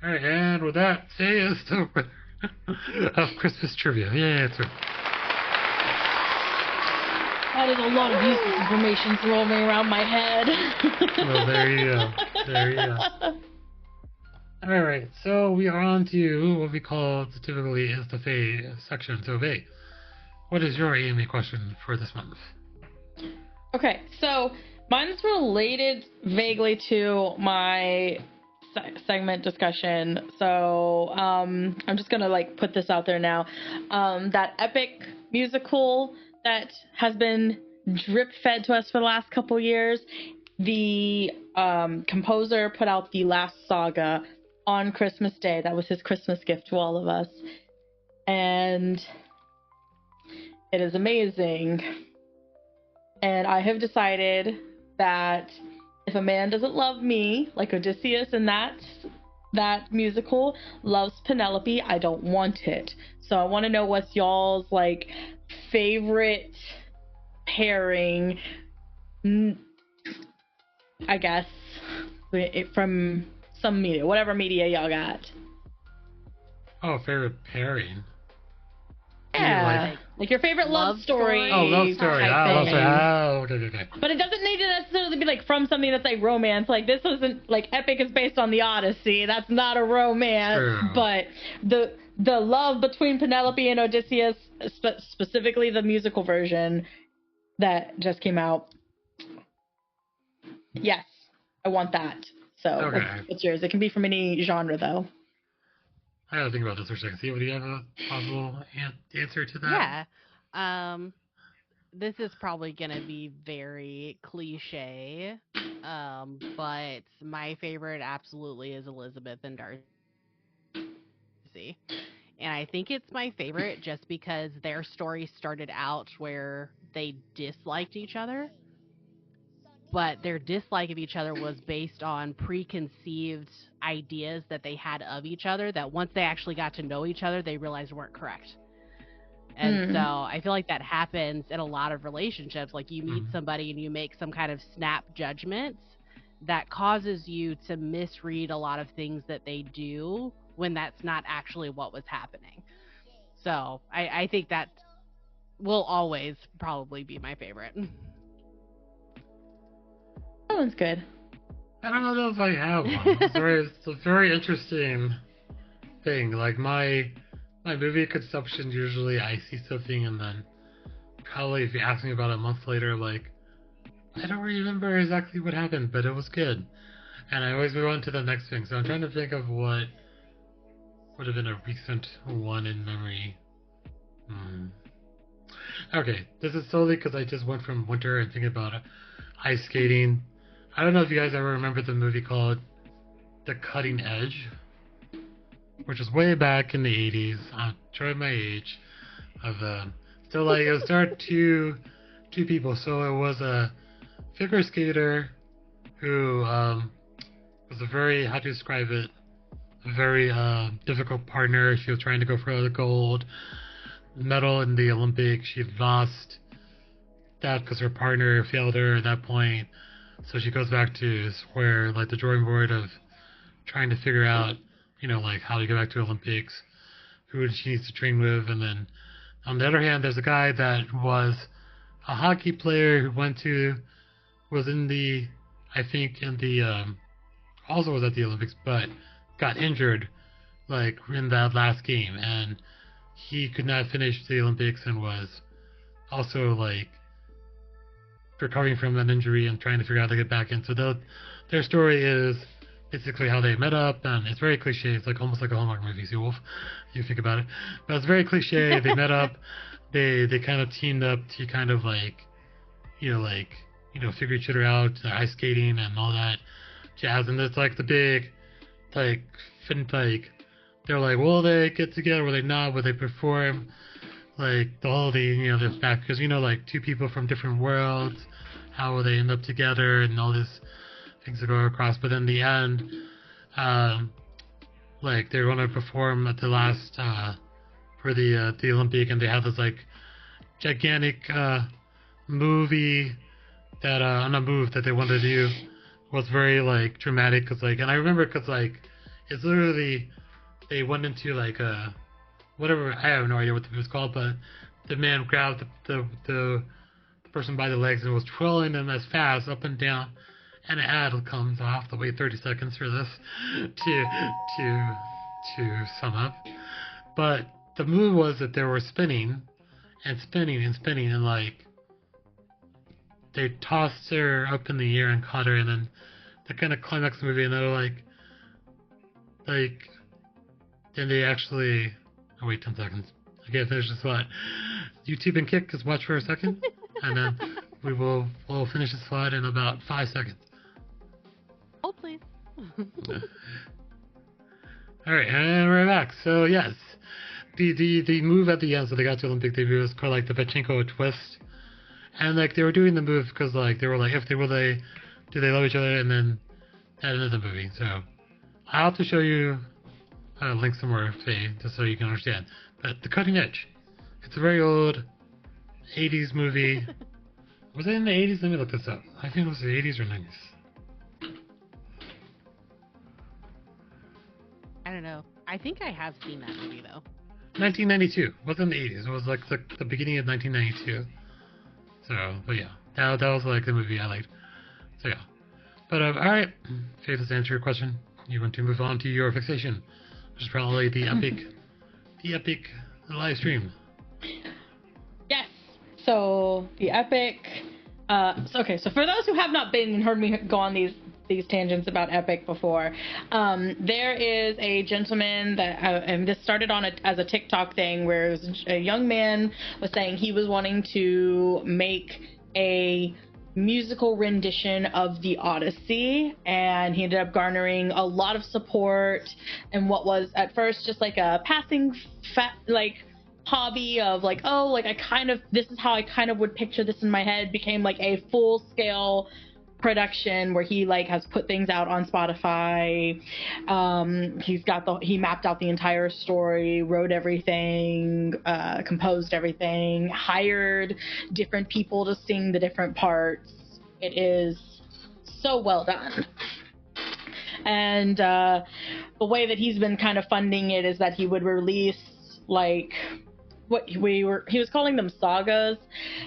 All right, and with that, today is the of Christmas trivia. Yeah, it's right. That is a lot of useless information roaming around my head. Well, there you go. There you go. All right, so we are on to what we call typically is the Faye section. So, Faye, what is your AMA question for this month? Okay, so mine's related vaguely to my segment discussion. So I'm just gonna put this out there now. That epic musical that has been drip fed to us for the last couple years. The composer put out the last saga on Christmas Day. That was his Christmas gift to all of us, and it is amazing. And I have decided that if a man doesn't love me, like Odysseus in that musical loves Penelope, I don't want it. So I want to know what's y'all's favorite pairing, I guess, from some media, whatever media y'all got. Oh, favorite pairing. Yeah, like your favorite love story. Oh, love story. Love story. Oh, okay. But it doesn't need to necessarily be from something that's romance. This isn't epic is based on the Odyssey. That's not a romance. True. But the love between Penelope and Odysseus, specifically the musical version that just came out. Yes, I want that. So okay. What's yours? It can be from any genre though. I gotta think about this for a second. See, do you have a possible answer to that? Yeah. This is probably gonna be very cliche, but my favorite absolutely is Elizabeth and Darcy. And I think it's my favorite just because their story started out where they disliked each other, but their dislike of each other was based on preconceived ideas that they had of each other that once they actually got to know each other, they realized weren't correct. And so I feel like that happens in a lot of relationships. You meet somebody and you make some kind of snap judgments that causes you to misread a lot of things that they do when that's not actually what was happening. So I think that will always probably be my favorite. That one's good. I don't know if I have one. It's a very interesting thing. My movie consumption, usually I see something and then probably if you ask me about it a month later, I don't remember exactly what happened, but it was good. And I always move on to the next thing. So I'm trying to think of what would have been a recent one in memory. Okay, this is solely because I just went from winter and thinking about ice skating. I don't know if you guys ever remember the movie called The Cutting Edge, which was way back in the 80s. I'm showing my age. So it was starred two people. So it was a figure skater who was a very, how to describe it, a very difficult partner. She was trying to go for the gold medal in the Olympics. She lost that because her partner failed her at that point. So she goes back to square, the drawing board of trying to figure out, how to get back to Olympics, who she needs to train with. And then on the other hand, there's a guy that was a hockey player who was in the, I think, also was at the Olympics, but got injured, in that last game. And he could not finish the Olympics and was also, recovering from that injury and trying to figure out how to get back in. So their story is basically how they met up, and it's very cliche. It's almost like a Hallmark movie, see, Wolf, you think about it. But it's very cliche. They met up. They kind of teamed up to kind of figure each other out, ice skating and all that jazz. And it's the big, they're will they get together? Will they not? Will they perform? This back, because two people from different worlds, how will they end up together and all these things that go across. But in the end, they're going to perform at the last for the Olympic, and they have this gigantic movie that on a move that they wanted to do was very dramatic, because and I remember because It's literally they went into like a whatever. I have no idea what the movie was called, but the man grabbed the person by the legs and was twirling them as fast up and down. And an ad comes off. I'll wait 30 seconds for this to sum up. But the move was that they were spinning and spinning and spinning, and like they tossed her up in the air and caught her, and then the kind of climax of the movie, and they're like then they actually. Oh wait, 10 seconds. I can't finish this slide. YouTube and Kick, just watch for a second, and then we'll finish the slide in about 5 seconds. Oh, please. Alright, and we're back. So, yes. The move at the end, so they got to Olympic debut, was called, like, the Pachinko twist. And, like, they were doing the move because, like, they were like, do they love each other? And then that ended the movie. So, I'll have to show you a link somewhere, Faye, just so you can understand. But The Cutting Edge. It's a very old 80s movie. Was it in the 80s? Let me look this up. I think it was the 80s or 90s. I don't know. I think I have seen that movie though. 1992. It wasn't the 80s. It was like the beginning of 1992. So, but yeah, that was like the movie I liked. So yeah. But all right, Faye, to answer your question, you want to move on to your fixation, which is probably the epic live stream. Yes. So the epic. So for those who have not been and heard me go on these tangents about Epic before, there is a gentleman that, and this started on as a TikTok thing, where it was a young man was saying he was wanting to make a musical rendition of the Odyssey, and he ended up garnering a lot of support, and what was at first just like a passing hobby of like, oh, like this is how I kind of would picture this in my head, became like a full scale production where he like has put things out on Spotify. He mapped out the entire story, wrote everything, composed everything, hired different people to sing the different parts. It is so well done. And the way that he's been kind of funding it is that he would release like he was calling them sagas,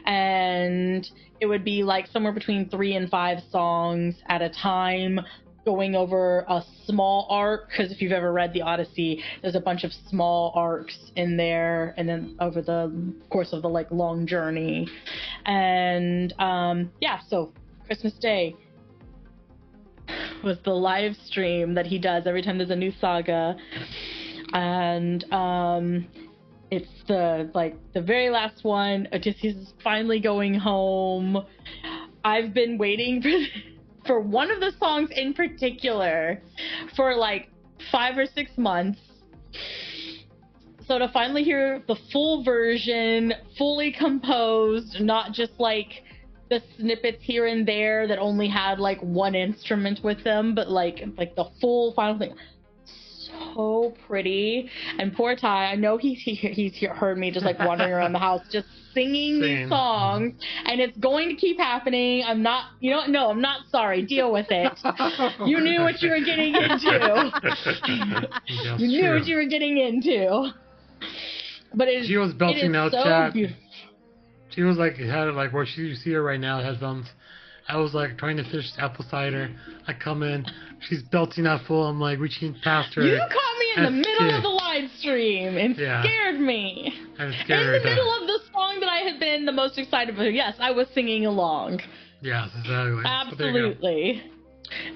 and it would be like somewhere between 3 and 5 songs at a time, going over a small arc, because if you've ever read the Odyssey, there's a bunch of small arcs in there, and then over the course of the like long journey. And so Christmas Day was the live stream that he does every time there's a new saga, and it's the very last one. Odysseus finally going home. I've been waiting for one of the songs in particular for like 5 or 6 months. So to finally hear the full version, fully composed, not just like the snippets here and there that only had like one instrument with them, but like the full final thing. So pretty. And poor Ty, I know he's heard me just like wandering around the house just singing these songs, and it's going to keep happening. I'm not sorry, deal with it. You knew what you were getting into. You knew what you were getting into. But she was belching out, so chat. She was like, had it like where you see her right now, headphones. I was like trying to finish apple cider. I come in, she's belting out full. I'm like reaching past her. You caught me in the middle of the live stream and scared me. I scared her. In the middle of the song that I had been the most excited about. Yes, I was singing along. Yes, exactly. Absolutely.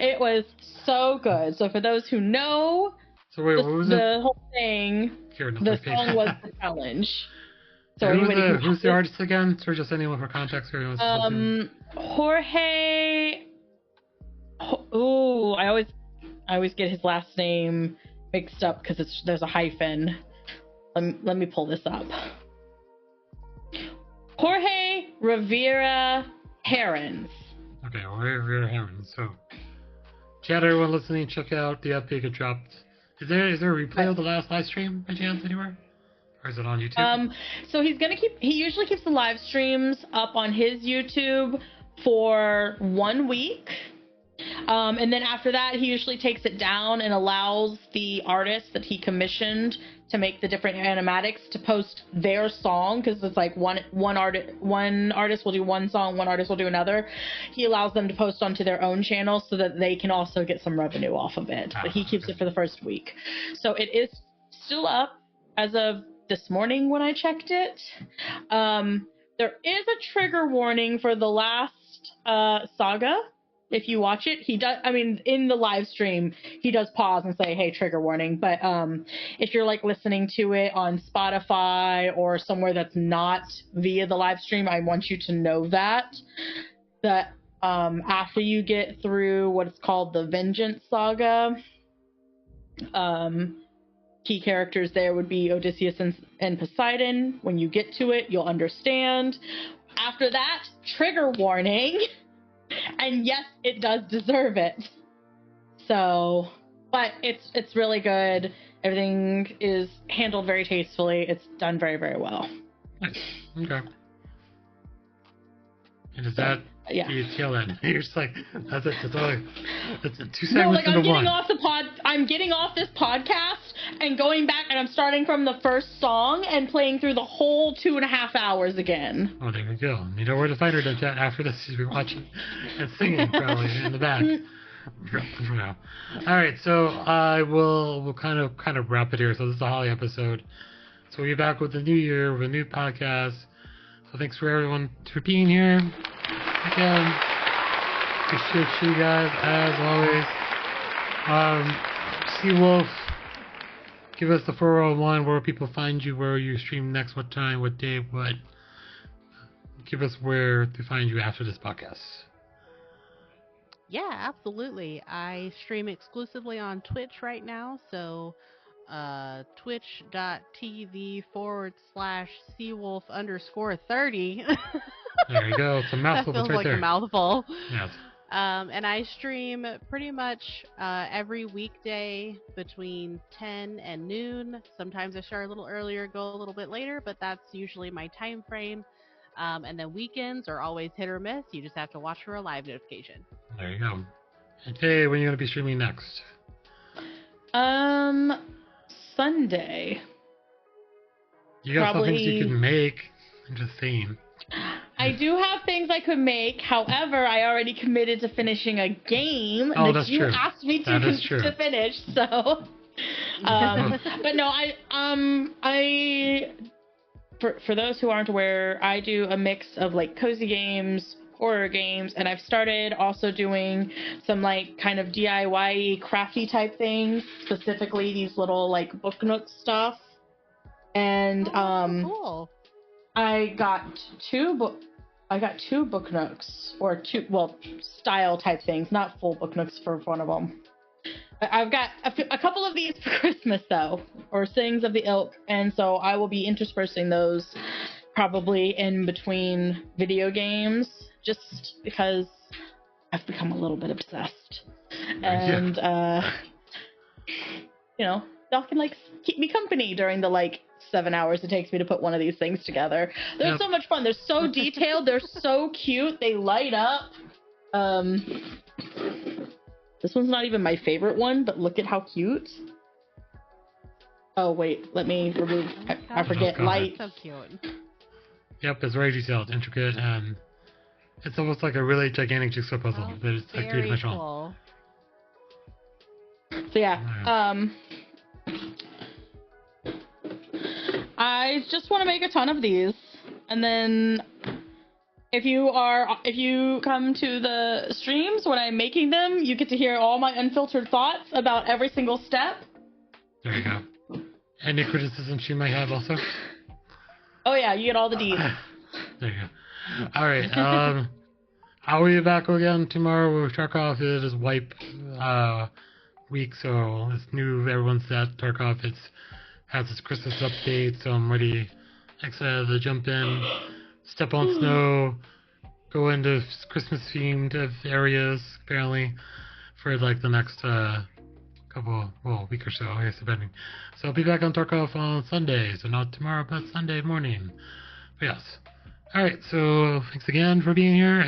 It was so good. So for those who know, what was the whole thing, the song was the challenge. So who's the artist again? So just anyone for context. Jorge. Oh, I always get his last name mixed up because there's a hyphen. Let me pull this up. Jorge Rivera Herons. Okay, Jorge Rivera Herons. So, chat, everyone listening, check out the epic it dropped. Is there a replay of the last live stream by chance anywhere? Or is it on YouTube? So he usually keeps the live streams up on his YouTube for 1 week. And then after that, he usually takes it down and allows the artists that he commissioned to make the different animatics to post their song, because it's like one artist will do one song, one artist will do another. He allows them to post onto their own channel so that they can also get some revenue off of it. But he keeps it for the first week. So it is still up as of this morning when I checked it. There is a trigger warning for the last saga. If you watch it, he does. I mean, in the live stream, he does pause and say, "Hey, trigger warning." But if you're like listening to it on Spotify or somewhere that's not via the live stream, I want you to know that after you get through what is called the Vengeance Saga, key characters there would be Odysseus and Poseidon. When you get to it, you'll understand. After that, trigger warning. And yes, it does deserve it. So, but it's really good. Everything is handled very tastefully. It's done very, very well. Nice. Okay. And is that the tail end? You're just like, that's it. That's 2 segments no, like into I'm getting one. I'm getting off this podcast and going back, and I'm starting from the first song and playing through the whole 2.5 hours again. Oh, there you go. You know where to find her after this. She'll be watching and singing probably in the back. For now. All right, so we'll kind of wrap it here. So this is a Holly episode. So we'll be back with the new year with a new podcast. So thanks for everyone for being here. Again, appreciate you guys as always. Seawolf, give us the 401 where people find you, where you stream next, what time, what day, what. Give us where to find you after this podcast. Yeah, absolutely. I stream exclusively on Twitch right now, so twitch.tv/Seawolf_30. There you go. It's a mouthful. That feels right like there. a mouthful. Yes. And I stream pretty much every weekday between 10 and noon. Sometimes I start a little earlier, go a little bit later, but that's usually my time frame. And then weekends are always hit or miss. You just have to watch for a live notification. There you go. And Faye, when are you going to be streaming next? Sunday. You got some things you can make. I'm just saying. I do have things I could make. However, I already committed to finishing a game that you asked me to finish. So, but no, for those who aren't aware, I do a mix of like cozy games, horror games, and I've started also doing some like kind of DIY crafty type things, specifically these little like book nook stuff. And cool. I got two book nooks, or style type things, not full book nooks for one of them. I've got a couple of these for Christmas though, or things of the ilk, and so I will be interspersing those probably in between video games, just because I've become a little bit obsessed, and y'all can like keep me company during the like 7 hours it takes me to put one of these things together. They're so much fun. They're so detailed. They're so cute. They light up. This one's not even my favorite one, but look at how cute. Oh, wait. Let me remove... I forget. Light. So cute. Yep, it's very detailed, intricate, and it's almost like a really gigantic jigsaw puzzle. But it's like three-dimensional. Cool. So, yeah. I just want to make a ton of these, and then if you come to the streams when I'm making them, you get to hear all my unfiltered thoughts about every single step. There you go. Any criticisms you might have also? Oh yeah, you get all the deeds. There you go. All right. I'll be back again tomorrow with Tarkov. It is wipe week, so it's new. Everyone's at Tarkov. Has its Christmas update, so I'm ready, excited to jump in, step on snow, go into Christmas themed areas apparently for like the next week or so, I guess, depending. So I'll be back on Tarkov on Sunday, so not tomorrow, but Sunday morning. But yes. Alright, so thanks again for being here.